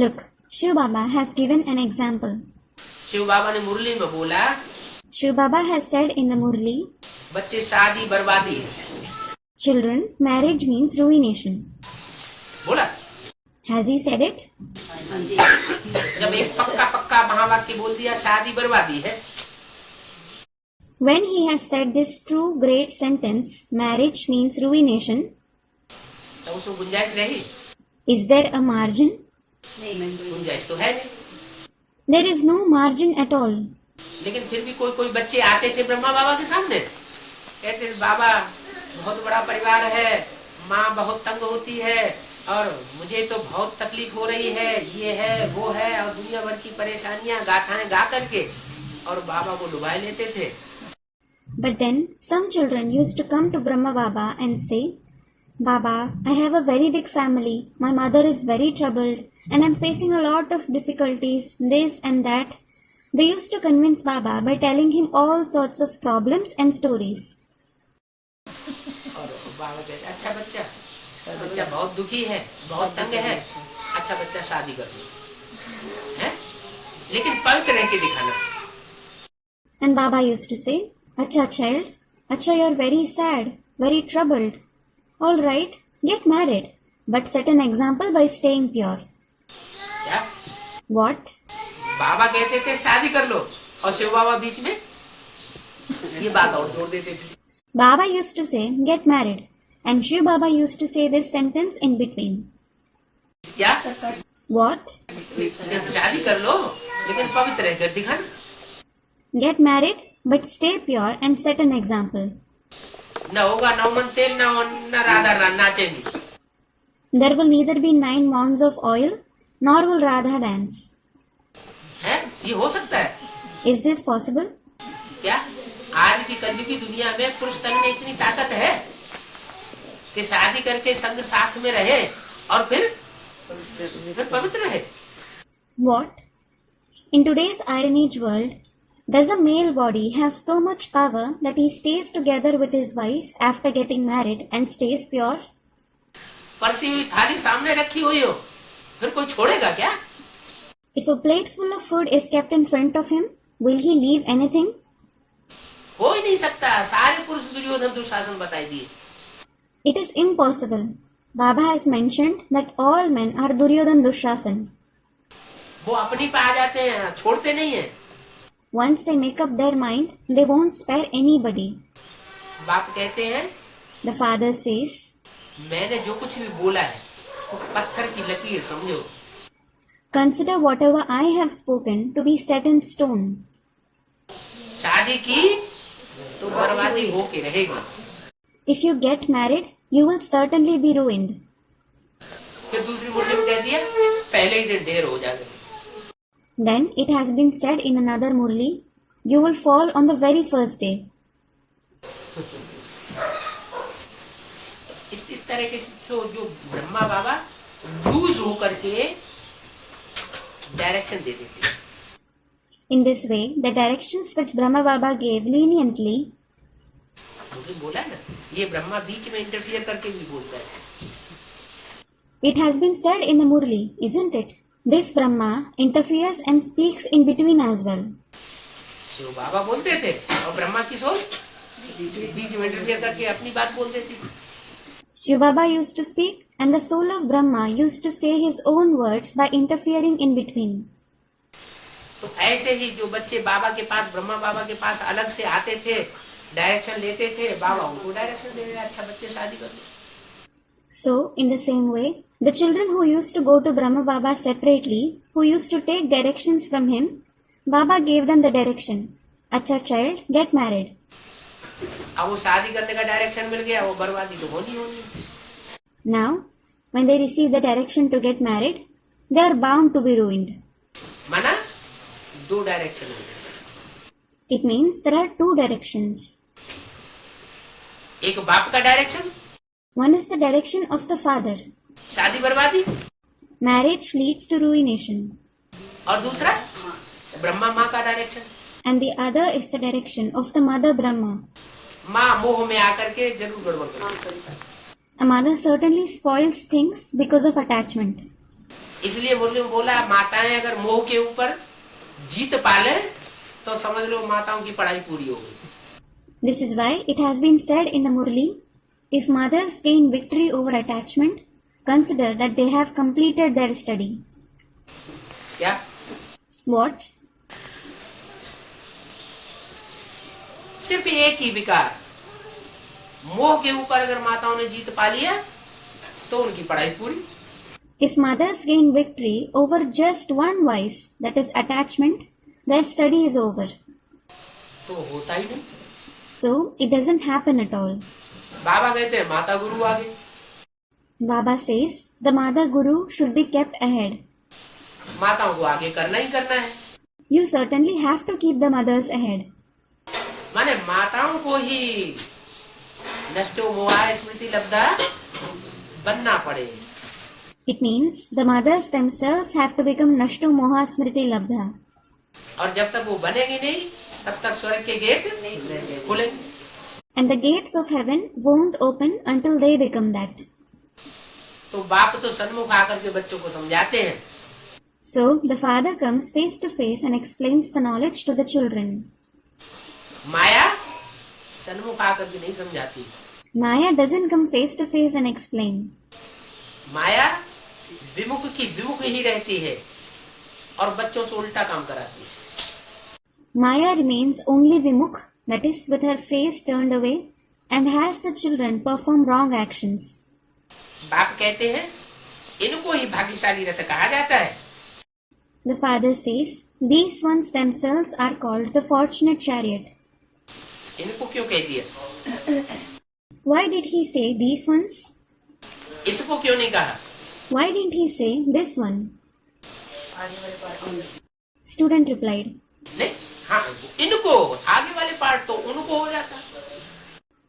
Look, Shiv Baba has given an example. Shiv बाबा ने मुरली में बोला, Shiv Baba has said in the Murli, बच्चे शादी बर्बादी है। children, marriage means ruination. बोला, Has he said it? जब एक पक्का महावाक्य बोल दिया शादी बर्बादी है, When he has said this true great sentence, marriage means ruination, तो उसमें गुंजाइश रही? is there a margin? गुंजाइश तो है नहीं। There is no margin at all. लेकिन फिर भी कोई बच्चे आते थे ब्रह्मा बाबा के सामने, कहते थे बाबा बहुत बड़ा परिवार है, माँ बहुत तंग होती है और मुझे तो बहुत तकलीफ हो रही है, ये है वो है, और दुनिया भर की परेशानियां गाथाएं गा करके और बाबा को डुबा लेते थे। But then some children used to come to Brahma Baba and say, Baba, I have a very big family, my mother is very troubled and I'm facing a lot of difficulties, this and that. They used to convince Baba by telling him all sorts of problems and stories. और बाबा कहते अच्छा बच्चा बहुत दुखी है, बहुत तंग है, अच्छा बच्चा शादी कर लो, है? लेकिन पवित्र रह के दिखाना। And Baba used to say, Acha child, Acha you're very sad, very troubled. All right, get married, but set an example by staying pure. क्या? What? बाबा कहते थे शादी कर लो और शिव बाबा बीच में ये बात और जोड़ देते थे। Baba used to say, get married, and Shiv Baba used to say this sentence in between. क्या? What? शादी कर लो लेकिन पवित्र रहकर दिखाना। Get married, but stay pure and set an example. न होगा 9 मन तेल, न Radha नाचेंगी। There will neither be 9 wands of oil, nor will Radha dance. है? ये हो सकता है? Is this possible? क्या? आज की कलयुगी दुनिया में पुरुष तन में इतनी ताकत है कि शादी करके संग साथ में रहे और फिर पवित्र रहे। What? In today's Iron Age world, does a male body have so much power that he stays together with his wife after getting married and stays pure? परसी हुई थाली सामने रखी हुई हो, फिर कोई छोड़ेगा क्या? If a plate full of food is kept in front of him, will he leave anything? हो ही नहीं सकता। सारे पुरुष दुर्योधन दुशासन बताई दिए। It is impossible. Baba has mentioned that all men are Duryodhan Dushasan. वो अपनी पे आ जाते हैं, छोड़ते नहीं है। Once they make up their mind, they won't spare anybody. बाप कहते हैं The father says, मैंने जो कुछ भी बोला है वो पत्थर की लकीर समझो। consider whatever I have spoken to be set in stone. शादी की तो बर्बादी होके रहेगी। If you get married, you will certainly be ruined. फिर दूसरी मुर्गी में कह दिया पहले ही दिन ढेर हो जाएगा। Then it has been said in another Murli, you will fall on the very first day. इस तरह के जो ब्रह्मा बाबा लूज होकर के डायरेक्शन दे देते। In this way, the directions which Brahma Baba gave leniently, मुझे बोला ना, ये ब्रह्मा बीच में इंटरफियर करके भी बोलता है। it has been said in the Murli, isn't it? This Brahma interferes and speaks in between as well. Shiv बाबा बोलते थे और ब्रह्मा की सोच बीच में इंटरफियर करके अपनी बात बोल देती थी। Shiv Baba used to speak and the soul of Brahma used to say his own words by interfering in between. तो ऐसे ही जो बच्चे बाबा के पास, ब्रह्मा बाबा के पास अलग से आते थे, डायरेक्शन लेते थे, बाबा उनको डायरेक्शन दे रहे, अच्छा बच्चे शादी कर लो। So, in the same way, the children who used to go to Brahma Baba separately, who used to take directions from him, Baba gave them the direction. Acha child, get married. अब वो शादी करने का direction मिल गया, वो बर्बादी तो होनी होनी। Now, when they receive the direction to get married, they are bound to be ruined. माना दो डायरेक्शन हो गए। It means there are two directions. एक बाप का direction, One is the direction of the father. शादी बर्बादी, Marriage leads to ruination. और दूसरा ब्रह्मा माँ का direction. And the other is the direction of the mother Brahma. माँ मोह में आकर के जरूर गड़बड़ करती है। A mother certainly spoils things because of attachment. इसलिए मुरली में बोला, माताएं अगर मोह के ऊपर जीत पाले तो समझ लो माताओं की पढ़ाई पूरी हो गई। This is why it has been said in the Murli, if mothers gain victory over attachment, consider that they have completed their study. क्या? What? सिर्फ एक ही विकार, मोह के ऊपर अगर माताओं ने जीत पा लिया तो उनकी पढ़ाई पूरी। If mothers gain victory over just one vice, that is attachment, their study is over. तो होता ही नहीं। So, it doesn't happen at all. बाबा कहते हैं माता गुरु आगे। Baba says, the mother guru should be kept ahead. माताओं को आगे करना ही करना है। You certainly have to keep the mothers ahead. माने माताओं को ही नष्टो मोहा स्मृति लब्धा बनना पड़े। It means the mothers themselves have to become Nashto Moha Smriti Labdha. और जब तक वो बनेगी नहीं तब तक स्वर्ग के गेट नहीं खुलेंगे। And the gates of heaven won't open until they become that. तो बाप तो सन्मुख आकर के बच्चों को समझाते हैं। So the father comes face to face and explains the knowledge to the children. माया सन्मुख आकर के नहीं समझाती। Maya doesn't come face to face and explain. माया विमुख की विमुख ही रहती है और बच्चों से उल्टा काम कराती है। Maya remains only Vimukh, that is, with her face turned away, and has the children perform wrong actions. बाप कहते हैं इनको ही भाग्यशाली रथ कहा जाता है। The father says, these ones themselves are called the fortunate chariot. इनको क्यों कह दिया? Why did he say these ones? इसको क्यों नहीं कहा? Why didn't he say this one? Student replied, नहीं, हाँ इनको आगे वाले पार्ट तो उनको हो जाता।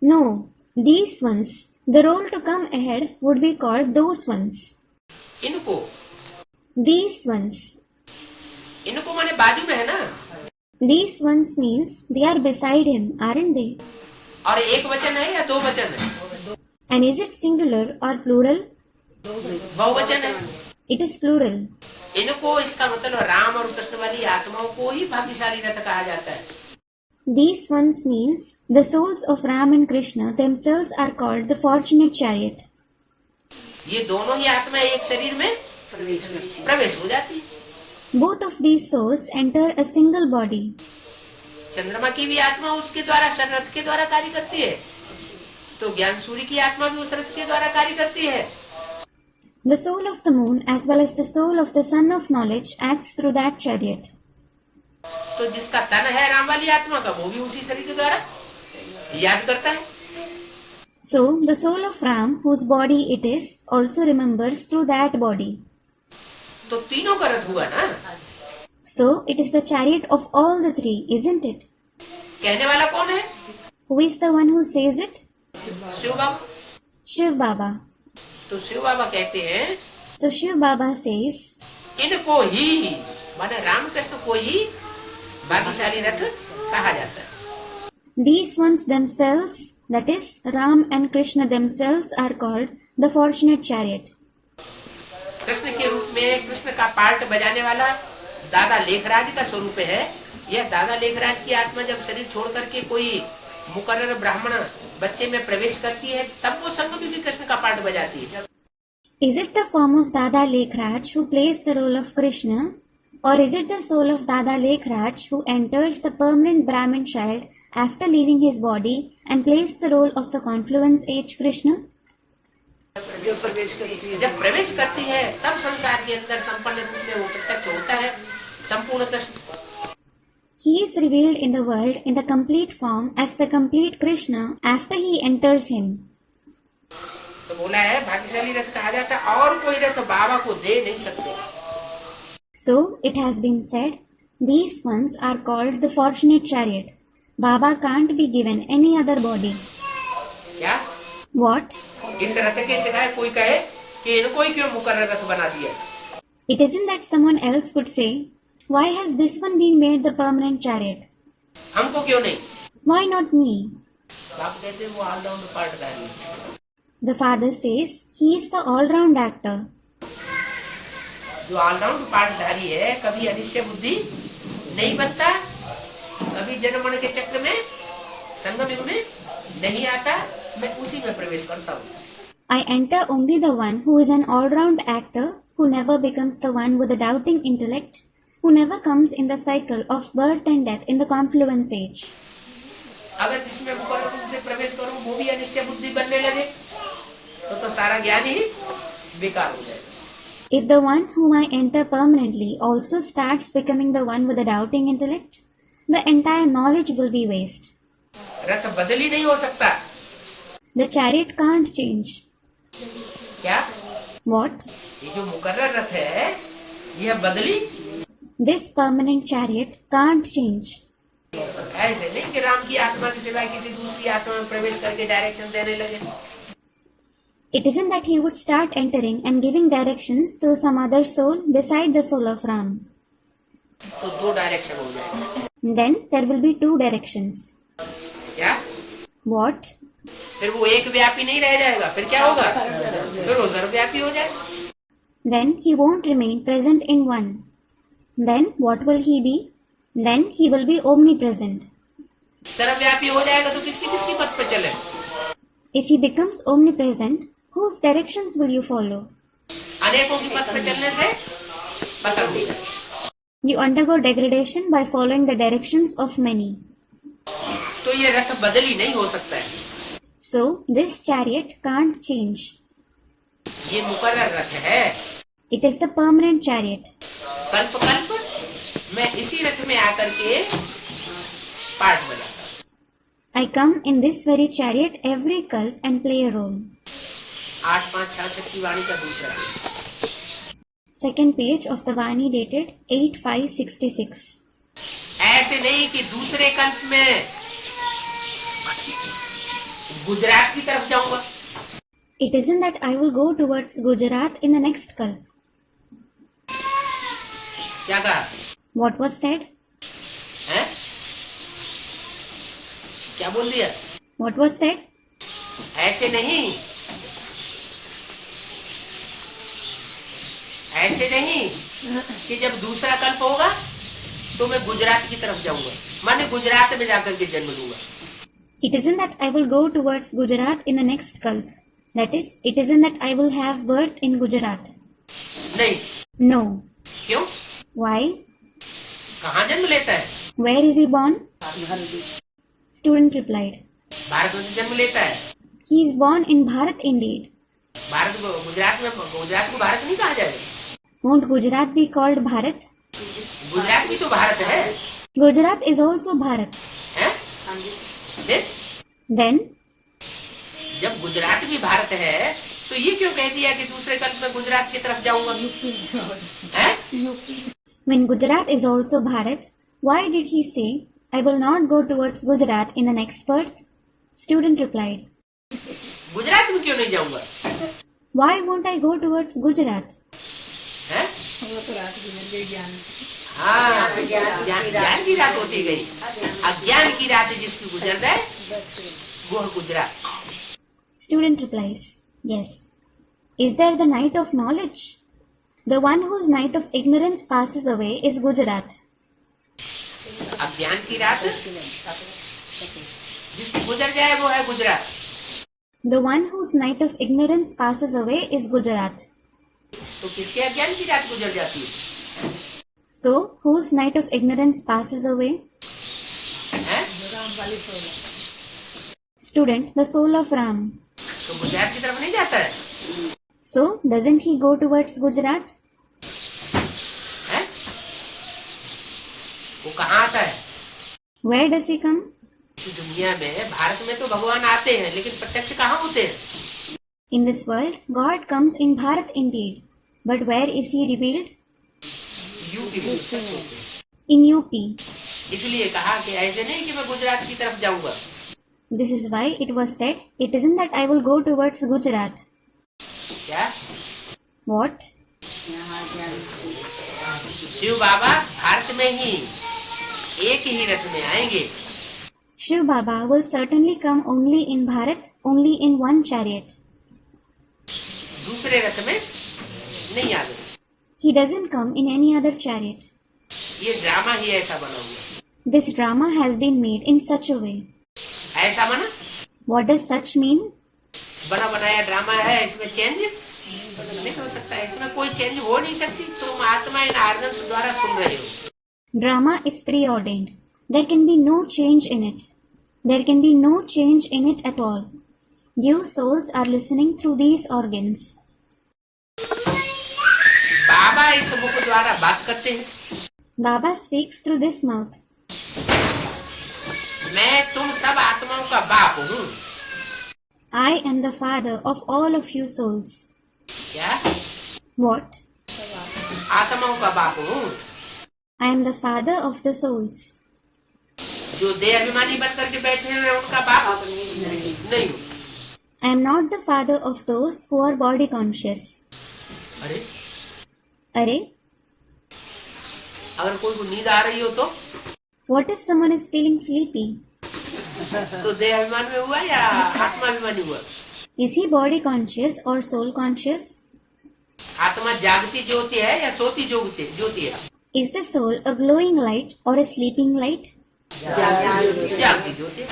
no, these ones. The role to come ahead would be called those ones. इनको These ones. इनको माने बाजू में है ना। These ones means they are beside him, aren't they? और एक वचन है या दो वचन है? And is it singular or plural? बहुवचन है। It is plural. इनको इसका मतलब राम और कृष्ण वाली आत्माओं को ही भाग्यशाली रथ कहा जाता है। These ones means the souls of Ram and Krishna themselves are called the fortunate chariot. ये दोनों ही आत्माएं एक शरीर में प्रवेश हो जाती है। Both of these souls enter a single body. चंद्रमा की भी आत्मा उसके द्वारा रथ के द्वारा कार्य करती है, तो ज्ञान सूर्य की आत्मा भी उस रथ के द्वारा कार्य करती है। The soul of the moon as well as the soul of the sun of knowledge acts through that chariot. तो जिसका तन है राम वाली आत्मा का, वो भी उसी शरीर के द्वारा याद करता है। So the soul of Ram, whose body it is, also remembers through that body. तो तीनों का रथ हुआ ना। So it is the chariot of all the three, isn't it? कहने वाला कौन है? Who is the one who says it? Shiv Baba. Shiv Baba. तो शिव बाबा कहते हैं So Shiv Baba says, इनको ही माने रामकृष्ण को ही भाग्यशाली रथ कहा जाता है। these ones themselves, that is, Ram and Krishna themselves are called the fortunate chariot. Krishna के रूप में कृष्ण का पार्ट बजाने वाला दादा लेखराज का स्वरूप है। यह दादा लेखराज की आत्मा जब शरीर छोड़ करके कोई मुकर्रर ब्राह्मण बच्चे में प्रवेश करती है, तब वो संग में भी कृष्ण का पार्ट बजाती है। Is it the form of Dada Lekhraj who plays the role of Krishna, or is it the soul of Dada Lekhraj who enters the permanent Brahmin child after leaving his body and plays the role of the confluence age Krishna? जब प्रवेश करती है तब संसार के अंदर संपन्न रूप में वो प्रत्यक्ष होता है संपूर्ण Krishna. He is revealed in the world in the complete form as the complete Krishna after he enters him. तो बोला है भाग्यशाली रथ कहा जाता है, और कोई रथ बाबा को दे नहीं सकते। So it has been said, these ones are called the fortunate chariot. Baba can't be given any other body. क्या What? इस रथ के सिवाय कोई कहे कि इनको ही क्यों मुकर्रर रथ बना दिया? It isn't that someone else would say, why has this one been made the permanent chariot? हमको क्यों नहीं? Why not me? बाप कहते हैं वो ऑलराउंड पार्टदारी है। The father says, he is the all-round actor. जो ऑलराउंड पार्टधारी है कभी अनिश्चय बुद्धि नहीं बनता, कभी जन्म मरण के चक्र में संगम युग में नहीं आता, मैं उसी में प्रवेश करता हूँ। I enter only the one who is an all-round actor, who never becomes the one with a doubting intellect, who never comes in the cycle of birth and death in the confluence age. अगर जिसमें मुकर्रर रूप से प्रवेश करूं वो भी अनिश्चय बुद्धि बनने लगे तो सारा ज्ञान ही बेकार हो जाएगा। If the one whom I enter permanently also starts becoming the one with a doubting intellect, the entire knowledge will be waste. रथ बदल ही नहीं हो सकता। The chariot can't change. क्या? What? ये जो मुकर्रर रथ है यह बदली This permanent chariot can't change. ऐसे नहीं कि राम की आत्मा के सिवाय किसी दूसरी आत्मा में प्रवेश करके डायरेक्शन देने लगे। It isn't that he would start entering and giving directions through some other soul beside the soul of Ram. तो दो डायरेक्शन हो जाएगा। Then there will be two directions. क्या? What? फिर वो एक व्यापी नहीं रह जाएगा, फिर क्या होगा? फिर वो सर्वव्यापी हो जाएगा। Then he won't remain present in one. Then what will he be? Then he will be omnipresent. सर्वव्यापी हो जाएगा तो किसकी किसकी पथ पे चले? If he becomes omnipresent, whose directions will you follow? अनेकों की पथ पे चलने से पतन हो जाएगा। You undergo degradation by following the directions of many. तो ये रथ बदल ही नहीं हो सकता है। So this chariot can't change. ये मुकर्रर रथ है। It is the permanent chariot. कल्प कल्प मैं इसी रथ में आकर के पार्ट बजाता हूँ। I come in this very chariot every kalp and play a role. 8/5/66 की वाणी का दूसरा। Second page of the Vani dated 8/5/66. ऐसे नहीं कि दूसरे कल्प में गुजरात की तरफ जाऊंगा। It isn't that I will go towards Gujarat in the next kalp. क्या कहा? What was said? हैं? क्या बोल दिया? What was said? ऐसे नहीं, ऐसे नहीं कि जब दूसरा कल्प होगा तो मैं गुजरात की तरफ जाऊंगा, माने गुजरात में जाकर के जन्म लूंगा। It isn't that I will go towards Gujarat in the next kalp. That is, it isn't that I will have birth in Gujarat. नहीं। No. क्यों? Why? कहाँ जन्म लेता है? Where is he born? Student replied. Bharat में जन्म लेता है। He is born in Bharat indeed. Bharat को गुजरात में, गुजरात को भारत नहीं कहा जाएगा। Won't Gujarat be called Bharat? Gujarat भी तो भारत है। Gujarat is also Bharat. हैं? फिर Then, जब गुजरात भी भारत है तो ये क्यों कह दिया कि दूसरे कल्प में गुजरात की तरफ जाऊंगा? हैं? when Gujarat is also Bharat, why did he say, I will not go towards Gujarat in the next birth? Student replied. Gujarat में क्यों नहीं जाऊंगा? Why won't I go towards Gujarat? हैं? वो तो रात गुजर गई ज्ञान। हाँ, ज्ञान की रात होती गई। अज्ञान की रात जिसकी गुजर जाए वो Gujarat. Student replies, yes. Is there the night of knowledge? The one whose night of ignorance passes away is Gujarat. अज्ञान की रात जिसकी गुजर जाए वो है Gujarat. The one whose night of ignorance passes away is Gujarat. तो किसके अज्ञान की रात गुजर जाती है? So, whose night of ignorance passes away? हैं? Student, the soul of Ram. तो गुजरात की तरफ नहीं जाता है? So, doesn't he go towards Gujarat? हैं? वो कहाँ आता है? Where does he come? इस दुनिया में, भारत में तो भगवान आते हैं, लेकिन प्रत्यक्ष कहाँ होते हैं? In this world, God comes in Bharat indeed. But where is he revealed? UP में प्रत्यक्ष होते हैं। In UP. इसलिए कहा कि ऐसे नहीं कि मैं गुजरात की तरफ जाऊंगा। This is why it was said, it isn't that I will go towards Gujarat. क्या? What? शिव बाबा भारत में ही एक ही रथ में आएंगे। Shiv Baba will certainly come only in Bharat, only in one chariot. दूसरे रथ में नहीं आगे। He doesn't come in any other chariot. ये ड्रामा ही ऐसा बना हुआ। This drama has been made in such a way. ऐसा बना? What does such mean? बना बनाया ड्रामा है, इसमें चेंज नहीं हो सकता, इसमें कोई चेंज हो नहीं सकती। तुम आत्मा इन आर्गन्स द्वारा सुन रहे हो। Drama is preordained. There can be no change in it. There can be no change in it at all. You souls are listening through these organs. बाबा इस मुख द्वारा बात करते हैं। Baba speaks through this mouth. मैं तुम सब आत्माओं का बाप हूँ। I am the father of all of you souls. क्या? What? आत्माओं का बाप हूँ। I am the father of the souls. जो देह अभिमानी बन करके बैठे हुए उनका बाप नहीं हूँ। I am not the father of those who are body conscious. अरे, Arey, अगर कोई को नींद आ रही हो तो what if someone is feeling sleepy? देह अभिमान में हुआ या आत्मा अभिमानी हुआ? Is he body conscious or soul conscious? आत्मा जागती ज्योति है या सोती ज्योति है? Is the soul a glowing light or a sleeping light? जागती ज्योति।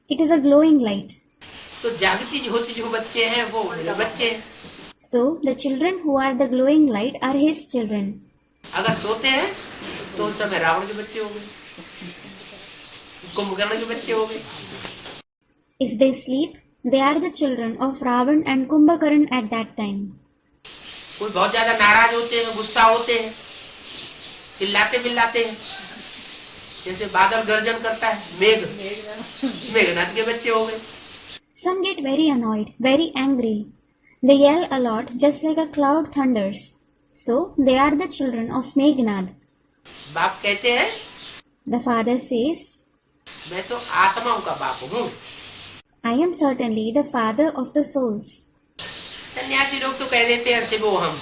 It is a glowing light. तो जागती ज्योति जो बच्चे हैं वो मेरे बच्चे हैं। So, the children who are the glowing light are his children. अगर सोते हैं तो उस समय रावण के बच्चे हो गए, कुंभकर्ण के बच्चे हो गए। If they sleep, they are the children of Ravan and Kumbhakarn at that time. कोई बहुत ज्यादा नाराज होते हैं, गुस्सा होते हैं, चिल्लाते बिल्लाते हैं, जैसे बादल गर्जन करता है, मेघनाथ के बच्चे हो गए। Some get very annoyed, very angry. They yell a lot just like a cloud thunders. So, they are the children of Meghnad. बाप कहते हैं, The father says, मैं तो आत्माओं का बाप हूँ। I am certainly the father of the souls. सन्यासी लोग तो कह देते हैं शिवोहम,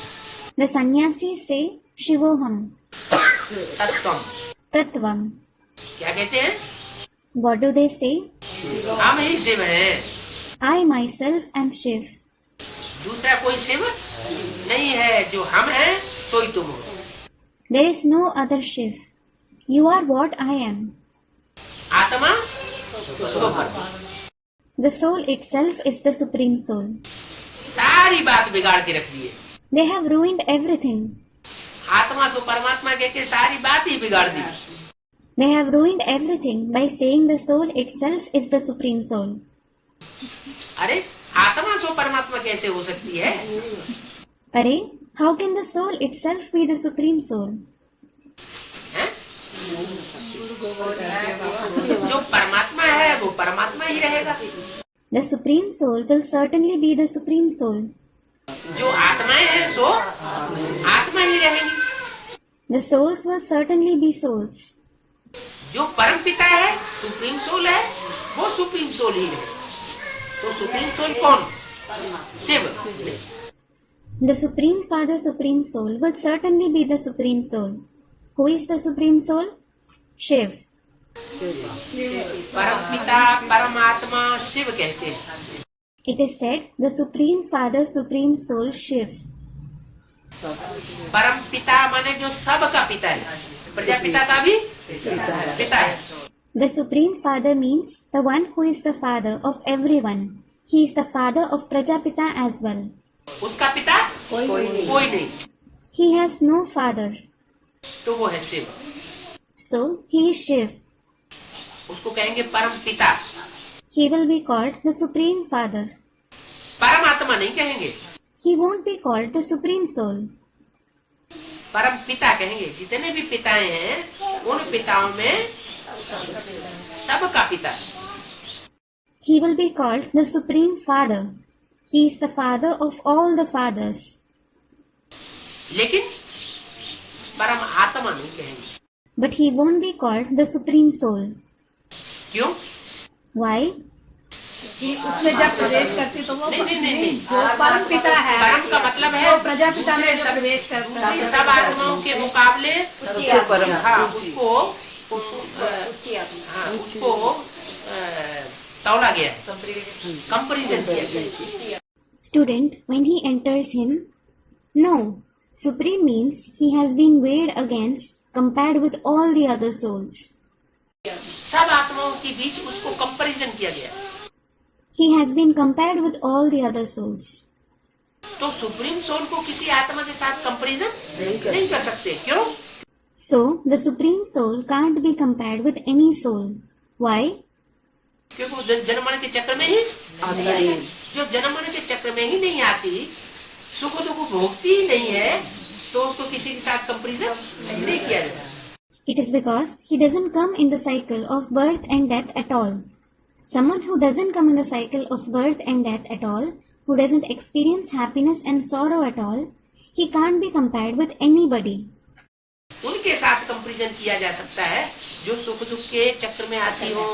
The sannyasis say, Shivoham, तत्वम। Tattvam. क्या कहते हैं? What do they say? हम ही शिव हैं, I myself am Shiv. दूसरा कोई शिव नहीं है। जो हम हैं तो ही तुम हो। There is no other Shiv. You are what I am. आत्मा सो परम। The soul itself is the supreme soul. सारी बात बिगाड़ के रख दिए। They have ruined everything. आत्मा सो परमात्मा कह के सारी बात ही बिगाड़ दी। They have ruined everything by saying the soul itself is the supreme soul. अरे, आत्मा सो परमात्मा कैसे हो सकती है? Arey, how can the soul itself be the supreme soul? हैं? जो परमात्मा है वो परमात्मा ही रहेगा। The supreme soul will certainly be the supreme soul. जो आत्माएं हैं सो आत्मा ही रहेंगी। The souls will certainly be souls. जो परम पिता है, सुप्रीम सोल है, वो सुप्रीम सोल ही है। तो सुप्रीम सोल कौन? Shiv. The supreme father, supreme soul will certainly be the supreme soul. Who is the supreme soul? Shiv. परम पिता परमात्मा शिव कहते हैं। It is said the supreme father, supreme soul, Shiv. परम पिता माने जो सबका पिता है, प्रजापिता का भी पिता है। The supreme father means the one who is the father of everyone. He is the father of Prajapita as well. उसका पिता कोई नहीं, He has no father. तो वो है Shiv. So he is Shiv. उसको कहेंगे परम पिता। He will be called the supreme father. परमात्मा नहीं कहेंगे। He won't be called the supreme soul. परम पिता कहेंगे। जितने भी पिताएं हैं उन पिताओं में सबका पिता। He will be called the Supreme Father. He is the father of all the fathers. लेकिन परम आत्मा नहीं कहेंगे। But he won't be called the Supreme Soul. क्यों? Why? कि उसमें जब प्रवेश करती तो वो नहीं। जो परम पिता है, परम का मतलब है वो प्रजापिता में जब प्रवेश करता है, दूसरी सब आत्माओं के मुकाबले उसको तौला गया है, कंपैरिजन किया गया। Student, when he enters him, no. Supreme means he has been weighed against, compared with all the other souls. सब आत्माओं के बीच उसको कंपैरिजन किया गया। He has been compared with all the other souls. तो सुप्रीम सोल को किसी आत्मा के साथ कंपैरिजन नहीं कर सकते। क्यों? So, the Supreme Soul can't be compared with any soul. Why? क्योंकि वो जन्म मरण के चक्र में ही जो जन्म मरण के चक्र में ही नहीं आती, सुख दुख भोगती ही नहीं है, तो उसको किसी के साथ कंपैरिजन नहीं किया जाता। It is because he doesn't come in the cycle of birth and death at all. Someone who doesn't come in the cycle of birth and death at all, who doesn't experience happiness and sorrow at all, he can't be compared with anybody. उनके साथ comparison किया जा सकता है जो सुख दुख के चक्र में आती हो,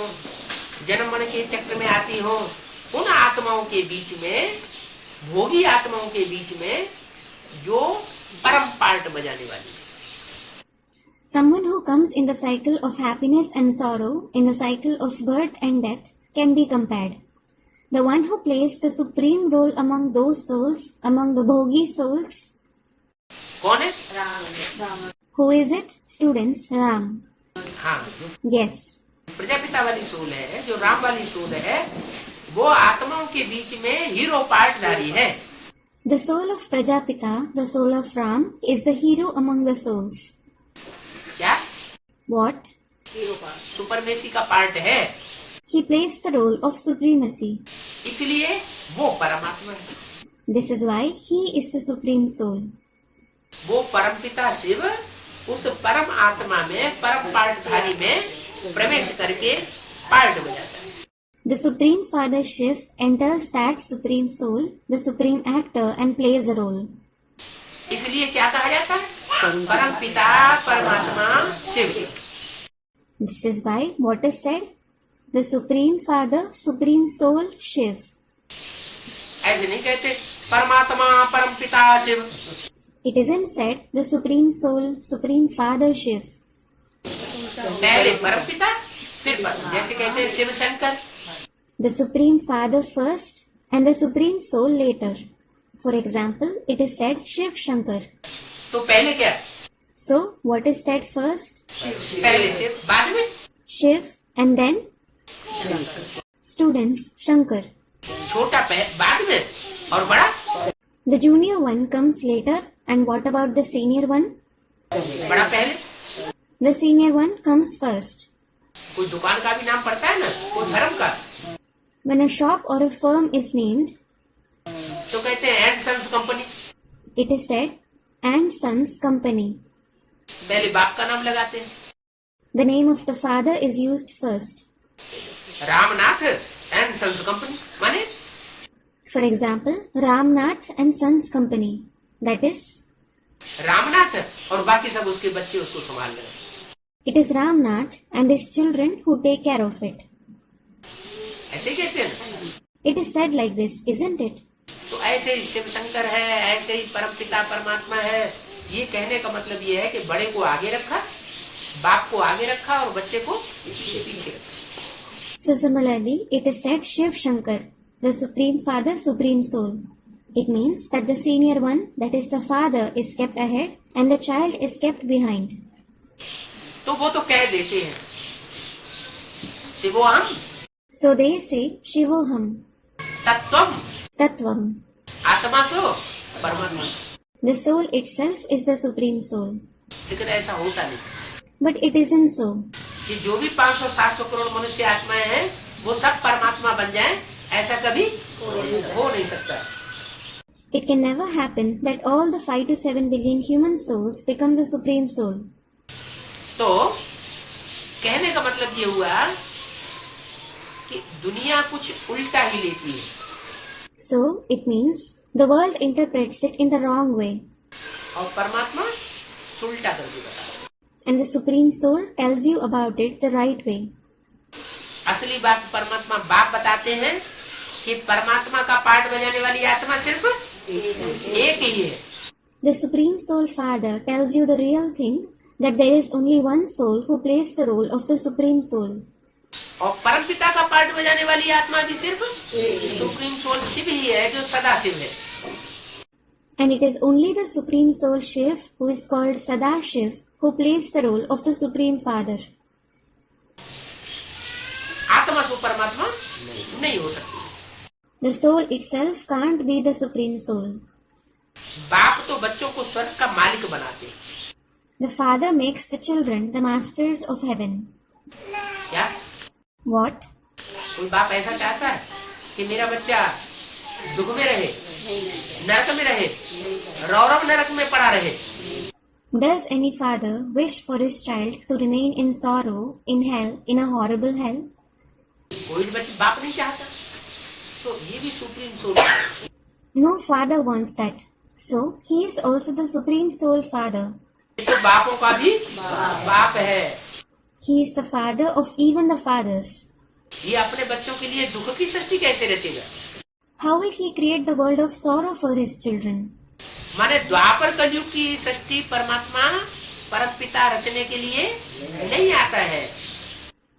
जन्म मरण के चक्र में आती हो। उन आत्माओं के बीच में, भोगी आत्माओं के बीच में जो परम पार्ट बजाने वाली है। Someone who comes in the cycle of happiness and sorrow, in the cycle of birth and death, can be compared. The one who plays the supreme role among those souls, among the bhogi souls. कौन है? Who is it? Students, Ram. हाँ, Yes. Prajapita वाली soul है, जो राम वाली soul है, वो आत्माओं के बीच में हीरो पार्टधारी है। The soul of Prajapita, the soul of Ram, is the hero among the souls. क्या? What? सुपरमेसी का पार्ट है, He plays the role of supremacy. इसलिए वो परमात्मा है। This is why he is the supreme soul. वो परमपिता शिव उस परम आत्मा में, परम पार्टधारी में प्रवेश करके पार्ट बजाता है। The Supreme Father Shiv enters that Supreme Soul, the Supreme Actor, and plays a role. इसलिए क्या कहा जाता है? परम पिता परमात्मा Shiv. This is why what is said? The Supreme Father, Supreme Soul, Shiv. ऐसे नहीं कहते परमात्मा परम पिता Shiv. It isn't said the Supreme Soul, Supreme Father, Shiv. पहले परम पिता, फिर परम, जैसे कहते हैं Shiv Shankar. The Supreme Father first and the Supreme Soul later. For example, it is said Shiv Shankar. तो पहले क्या? So, what is said first? पहले शिव, बाद में Shiv and then? Students, Shankar. छोटा बाद में और बड़ा? The junior one comes later, and what about the senior one? बड़ा पहले। The senior one comes first. कोई दुकान का भी नाम पड़ता है ना, कोई धर्म का, When a shop or a firm is named, तो कहते हैं and sons company. it is said, and Sons Company. पहले बाप का नाम लगाते हैं। The name of the father is used first. Ramnath and sons company माने? For example, Ramnath and Sons Company. That is, Ramnath और बाकी सब उसके बच्चे उसको संभाल रहे हैं। it is Ramnath and his children who take care of it. ऐसे ही कहते हैं ना। It is said like this, isn't it? तो ऐसे ही शिव शंकर है, ऐसे ही परम पिता परमात्मा है। ये कहने का मतलब ये है कि बड़े को आगे रखा, बाप को आगे रखा और बच्चे को पीछे रखा। So similarly, it is said Shiv Shankar, the Supreme Father, Supreme Soul. It means that the senior one, that is the father, is kept ahead and the child is kept behind. तो वो तो कह देते हैं शिवोहम So they say Shivoham, तत्वम Tattvam. आत्मा सो परमात्मा। The soul itself is the Supreme Soul. लेकिन ऐसा होता नहीं But it isn't so. कि जो भी 500-700 करोड़ मनुष्य आत्माएं हैं वो सब परमात्मा बन जाएं, ऐसा कभी हो नहीं सकता। It can never happen that all the 5 to 7 billion human souls become the Supreme Soul. तो कहने का मतलब ये हुआ कि दुनिया कुछ उल्टा ही लेती है. So, it means the world interprets it in the wrong way. और परमात्मा उल्टा करके बताता है. And the Supreme Soul tells you about it the right way. असली बात परमात्मा बाप बताते हैं कि परमात्मा का पाठ बजाने वाली आत्मा सिर्फ एक ही है. The Supreme Soul Father tells you the real thing, that there is only one soul who plays the role of the Supreme Soul. और परमपिता का पाठ बजाने वाली आत्मा भी सिर्फ सुप्रीम सोल शिव ही है जो सदा शिव है. And it is only the Supreme Soul Shiv, who is called Sadashiv, who plays the role of the Supreme Father. आत्मा सो परमात्मा नहीं हो सकती. The soul itself can't be the Supreme Soul. बाप तो बच्चों को स्वर्ग का मालिक बनाते हैं. The Father makes the children the masters of heaven. क्या What? कोई बाप ऐसा चाहता है कि मेरा बच्चा दुख में रहे, नरक में रहे, रौरव नरक में पड़ा रहे? Does any father wish for his child to remain in sorrow, in hell, in a horrible hell? कोई बाप नहीं चाहता. तो ये भी सुप्रीम सोल है. No father wants that. So, he is also the Supreme Soul Father. ये तो बापों का भी बाप है. He is the father of even the fathers. ये अपने बच्चों के लिए दुख की सृष्टि कैसे रचेगा? How will he create the world of sorrow for his children? माने द्वापर कलयुग की सृष्टि परमात्मा परम पिता रचने के लिए नहीं आता है.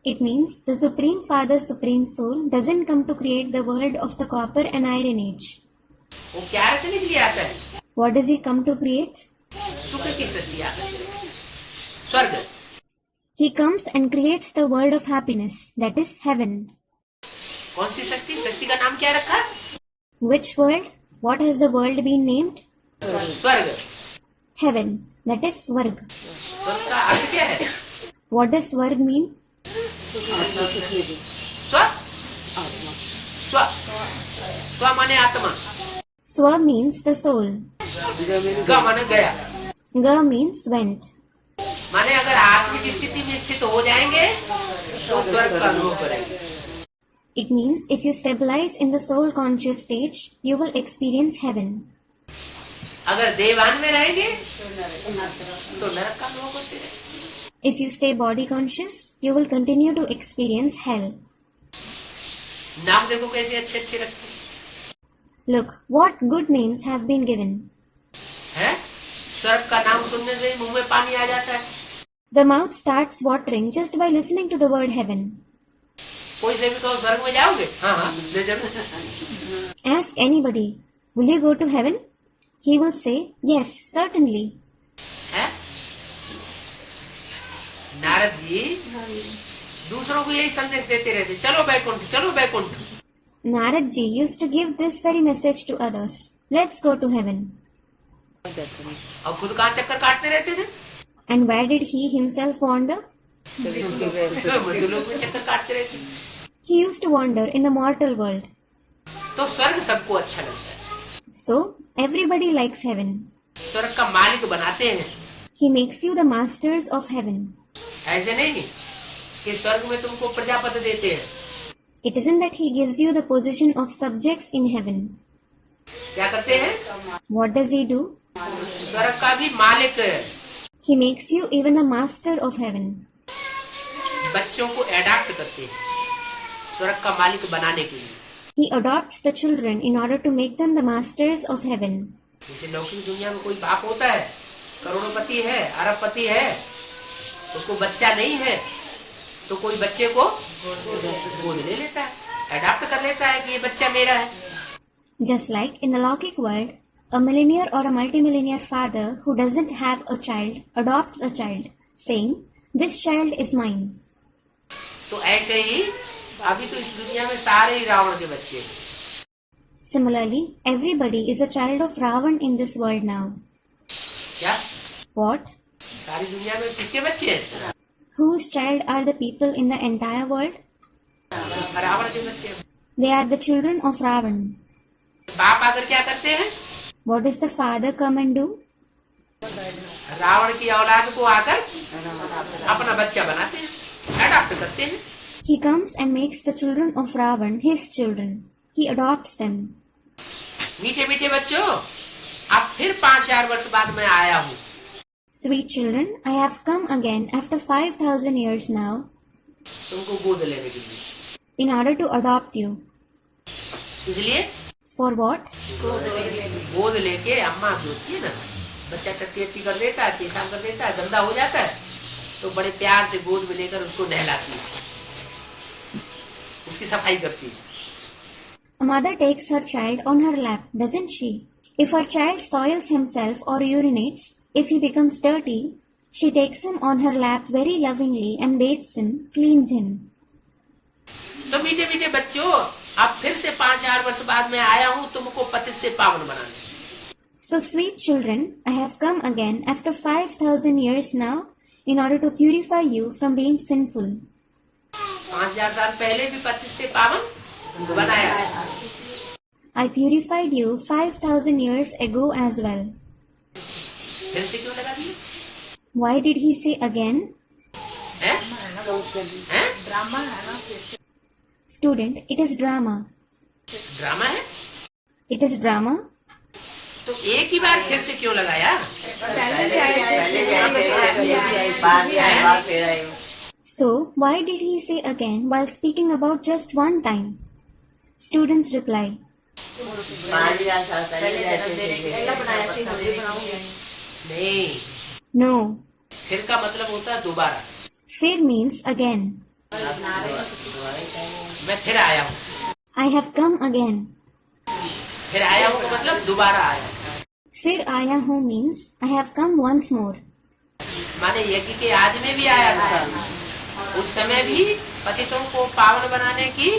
It means the Supreme Father, Supreme Soul doesn't come to create the world of the copper and iron age. वो क्या रचने के लिए आता है? What does he come to create? सुख की सृष्टि आता है. स्वर्ग. He comes and creates the world of happiness, that is heaven. कौन सी सृष्टि? सृष्टि का नाम क्या रखा? Which world? What has the world been named? स्वर्ग. Heaven, that is Swarg. स्वर्ग का अर्थ क्या है? What does Swarg mean? स्व स्व स्व माने आत्मा. Swa means the soul. ग माने गया. Ga means went. माने अगर आत्मिक स्थिति में स्थित हो जाएंगे तो स्वर्ग का अनुभव करेंगे. It means if you stabilize in the soul conscious stage, you will experience heaven. अगर देवान में रहेंगे तो नरक का अनुभव करते रहेंगे. If you stay body conscious, you will continue to experience hell. नाम देखो कैसे अच्छे अच्छे रखते Look, what good names have been given. हैं. स्वर्ग का नाम सुनने से ही मुंह में पानी आ जाता है. The mouth starts watering just by listening to the word heaven. कोई से भी कहो स्वर्ग में जाओगे? हाँ हाँ ले जरूर. Ask anybody, will you go to heaven? He will say, yes, certainly. हैं? नारद जी दूसरों को यही संदेश देते रहते, चलो बैकुंठ, चलो Baikunth. Narad ji used to give this very message to others. Let's go to heaven. और खुद कहाँ चक्कर काटते रहते थे? And where did he himself wander? मृत्युलोक में चक्कर काटते रहते. He used to wander in the mortal world. तो स्वर्ग सबको अच्छा लगता है. So, everybody likes heaven. स्वर्ग का मालिक बनाते हैं. He makes you the masters of heaven. ऐसे नहीं कि स्वर्ग में तुमको प्रजापति देते हैं. It isn't that he gives you the position of subjects in heaven. क्या करते हैं? What does he do? स्वर्ग का भी मालिक है. He makes you even the master of heaven. बच्चों को एडाप्ट करते हैं स्वर्ग का मालिक बनाने के लिए. He adopts the children in order to make them the masters of heaven. जैसे लौकिक दुनिया में कोई बाप होता है, करोड़पति है, अरबपति है, उसको बच्चा नहीं है तो कोई बच्चे को गोद ले लेता है, एडाप्ट कर लेता है कि ये बच्चा मेरा है. Just like in the Lockic world, a millionaire or a multimillionaire father who doesn't have a child adopts a child, saying, "This child is mine." तो ऐसे ही अभी तो इस दुनिया में सारे ही रावण के बच्चे हैं. Similarly, everybody is a child of Ravan in this world now. क्या? What? सारी दुनिया में किसके बच्चे हैं? Whose child are the people in the entire world? Ravan के बच्चे. They are the children of Ravan. बाप आकर क्या करते हैं? What does the father come and do? Ravan की औलाद को आकर अपना बच्चा बनाते हैं, अडॉप्ट करते हैं। He comes and makes the children of Ravan his children. He adopts them. मीठे मीठे बच्चों, अब फिर 5000 वर्ष बाद मैं आया हूँ। Sweet children, I have come again after 5,000 years now तुमको गोद लेने के लिए। in order to adopt you. इसलिए For what? गोद लेके अम्मा जो होती है ना, बच्चा टट्टी अट्टी कर देता है, पेशाब कर देता है, गंदा हो जाता है, तो बड़े प्यार से गोद में लेकर उसको नहलाती है, उसकी सफाई करती है। A mother takes her child on her lap, doesn't she? If her child soils himself or urinates, if he becomes dirty, she takes him on her lap very lovingly and bathes him, cleans him. तो मीठे मीठे बच्चों, अब फिर से 5000 वर्ष बाद मैं आया हूँ तुमको पतित से पावन बनाने। So sweet children, I have come again after 5,000 years now in order to purify you from being sinful. 5000 साल पहले भी पतित से पावन बनाया। I purified you 5,000 years ago as well. फिर से क्यों लगा दिया? Why did he say again? हैं? हैं? ड्रामा है ना। Student, it is drama. Drama है? It is drama. तो एक ही बार फिर से क्यों लगाया? So, why did he say again while speaking about just one time? Students reply, नहीं, no. फिर का मतलब होता है दोबारा। Fir means again. मैं फिर आया हूँ। I have come again. फिर आया हूँ का मतलब दोबारा आया। Fir aaya hu means I have come once more. माने यज्ञ के आदि में भी आया था, उस समय भी पतितों को पावन बनाने की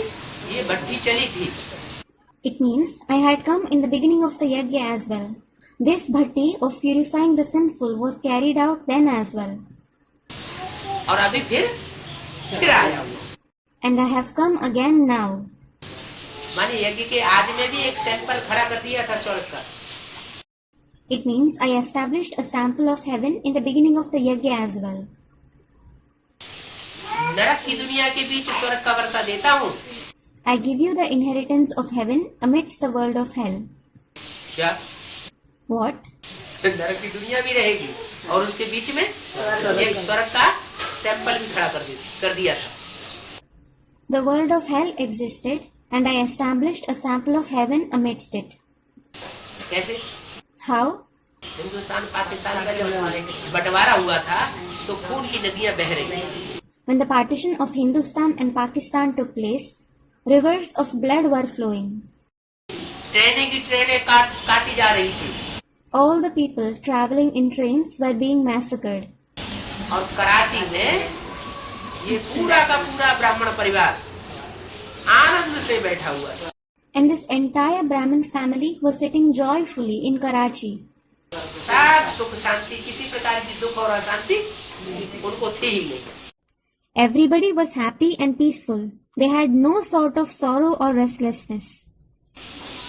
ये भट्टी चली थी। It means I had come in the beginning of the yajna as well. This bhatti of purifying the sinful was carried out then as well. और अभी फिर आया हूँ। And I have come again now. माने यज्ञ के आदि में भी एक सैंपल खड़ा कर दिया था स्वर्ग का। It means I established a sample of heaven in the beginning of the yajna as well. नरक की दुनिया के बीच स्वर्ग का वर्षा देता हूँ। I give you the inheritance of heaven amidst the world of hell. क्या? What? नरक की दुनिया भी रहेगी और उसके बीच में एक स्वर्ग का सैंपल भी खड़ा कर दिया था। The world of hell existed and I established a sample of heaven amidst it. कैसे? How? हिंदुस्तान पाकिस्तान का जब बंटवारा हुआ था तो खून की नदियां बह रही। When the partition of Hindustan and Pakistan took place, rivers of blood were flowing. ट्रेनें की ट्रेनें काटी जा रही थी। All the people traveling in trains were being massacred. और कराची में ये पूरा का पूरा ब्राह्मण परिवार आनंद से बैठा हुआ था। And this entire Brahmin family was sitting joyfully in Karachi. साथ सुख शांति, किसी प्रकार की दुख और अशांति उनको थी ही नहीं। Everybody was happy and peaceful. They had no sort of sorrow or restlessness.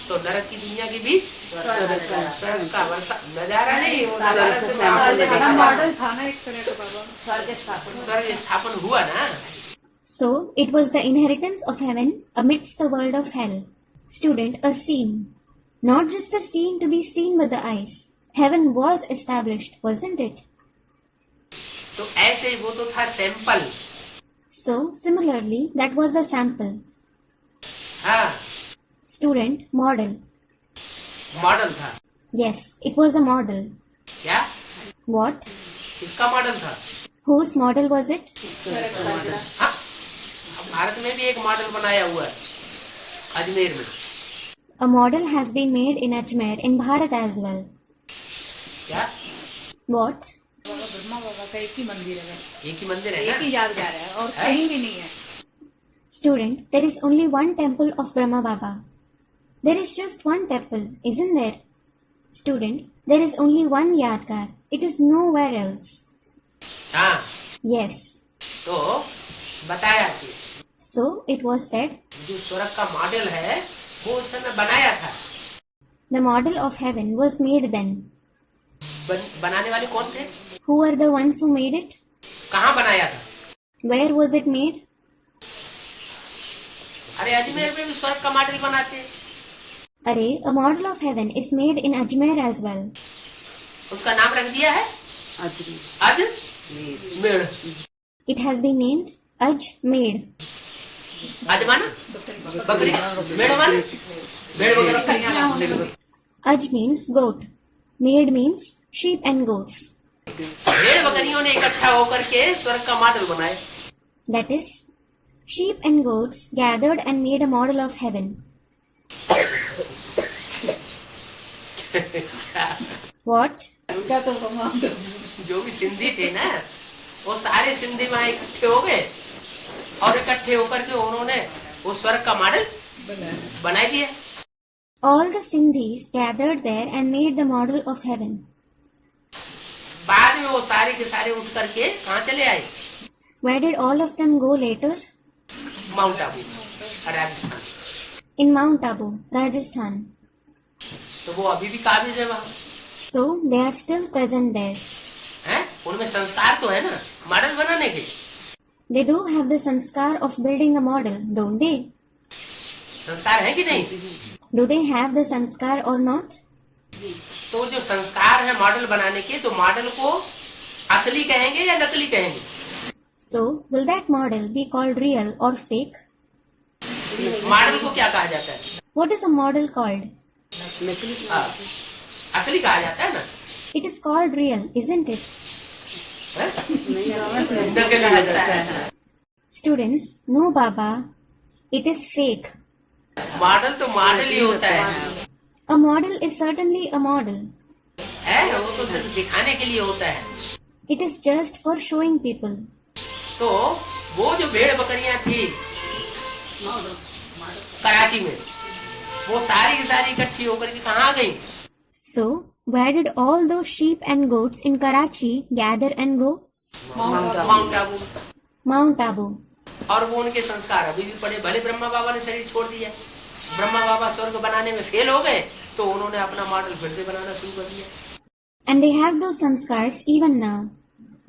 तो नरक की दुनिया के बीच स्वर्ग का वर्षा नजारा नहीं, मॉडल था ना एक तरह का बाबा। स्वर्ग स्थापन हुआ ना। So, it was the inheritance of heaven amidst the world of hell. Student, a scene. Not just a scene to be seen with the eyes. Heaven was established, wasn't it? तो ऐसे ही वो तो था sample. So, similarly, that was a sample. हाँ, Student, model. Model था। Yes, it was a model. क्या? What? किसका model था? Whose model was it? हाँ, अब भारत में भी एक मॉडल बनाया हुआ है अजमेर में। A model has been made in Ajmer in Bharat as well. क्या? What? ब्रह्मा बाबा का एक ही मंदिर है, एक ही मंदिर है एक ना? ही यादगार है और कहीं भी नहीं है। Student, there is only one temple of Brahma Baba. There is just one temple, isn't there? Student, there is only one Yadgar. It is nowhere else. हाँ, Yes. तो बताया कि So, it was said, जो स्वर्ग का model है वो उस समय बनाया था। The model of heaven was made then. बनाने वाले कौन थे? Who were the ones who made it? कहाँ बनाया था? Where was it made? अरे अजमेर में भी स्वर्ग का मॉडल बनाते हैं। Array, a model of heaven is made in Ajmer as well. उसका नाम रख दिया है Ajmer. It has been named Ajmer. अज माना बकरी, मेढ़ माना भेड़ वगैरह। Aj means goat. Maid means sheep and goats. भेड़ बकरियों ने इकट्ठा होकर के स्वर्ग का मॉडल बनाया। That is, sheep and goats gathered and made a model of heaven. What? जो भी सिंधी थे ना, वो सारे सिंधी वहां इकट्ठे हो गए और इकट्ठे होकर के उन्होंने वो स्वर्ग का मॉडल बना दिया। All the Sindhis gathered there and made the model of heaven. बाद में वो सारे के सारे उठ करके कहाँ चले आए? Where did all of them go later? Mount Abu, Rajasthan. In Mount Abu, Rajasthan. तो वो अभी भी काबिज है वहाँ, So they are still present there. हैं? उनमें संस्कार तो है ना मॉडल बनाने के। They do have the sanskar of building a model, don't they? संस्कार है कि नहीं? Do they have the sanskar or not? तो जो संस्कार है मॉडल बनाने के, तो मॉडल को असली कहेंगे या नकली कहेंगे? So will that model be called real or fake? Model को क्या कहा जाता है? What is a model called? हाँ, असली कहा जाता है ना। It is called real, isn't it? हैं? नकली लगता है। Students, no Baba, it is fake. Model तो मॉडल ही होता है। A model is certainly a model. है वो तो सिर्फ दिखाने के लिए होता है। It is just for showing people. तो वो जो भेड़ बकरियां थी कराची में, वो सारी की सारी इकट्ठी होकर के कहाँ आ गई? So, where did all those sheep and goats in Karachi gather and go? Mount Abu. Mount Abu. और वो उनके संस्कार अभी भी पड़े। भले ब्रह्मा बाबा ने शरीर छोड़ दिया, ब्रह्मा बाबा स्वर्ग बनाने में फेल हो गए, तो उन्होंने अपना मॉडल फिर से बनाना शुरू कर दिया। And they have those sanskars even now.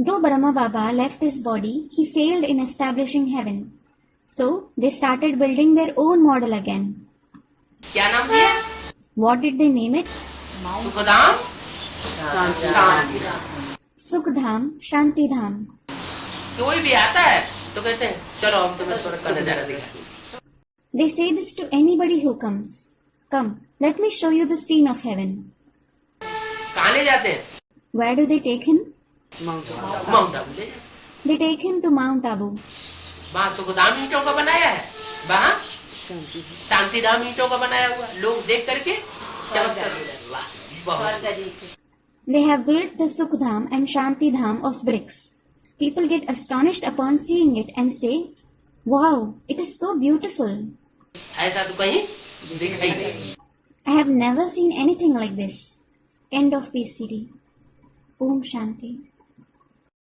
Though Brahma Baba left his body, he failed in establishing heaven. So, they started building their own model again. क्या नाम दिया? What did they name it? Sukhdham Shanti. Sukhdam Shantidham. कोई भी आता है तो कहते हैं चलो हम तुम्हें स्वर्ग का नजारा दिखाएं। They say this to anybody who comes. Come, let me show you the scene of heaven. कहाँ ले जाते हैं? Where do they take him? Mount Abu ले जाते। They take him to Mount Abu. वहाँ सुखधाम ईंटों का बनाया है, वहाँ शांतिधाम ईंटों का बनाया हुआ। लोग देख करके चमत्कार हो जाए। वाह, बहुत They have built the Sukhdam and Shantidham of bricks. People get astonished upon seeing it and say, "Wow, it is so beautiful. ऐसा तो कहीं दिखाई नहीं। I have never seen anything like this." End of PCD. Om Shanti.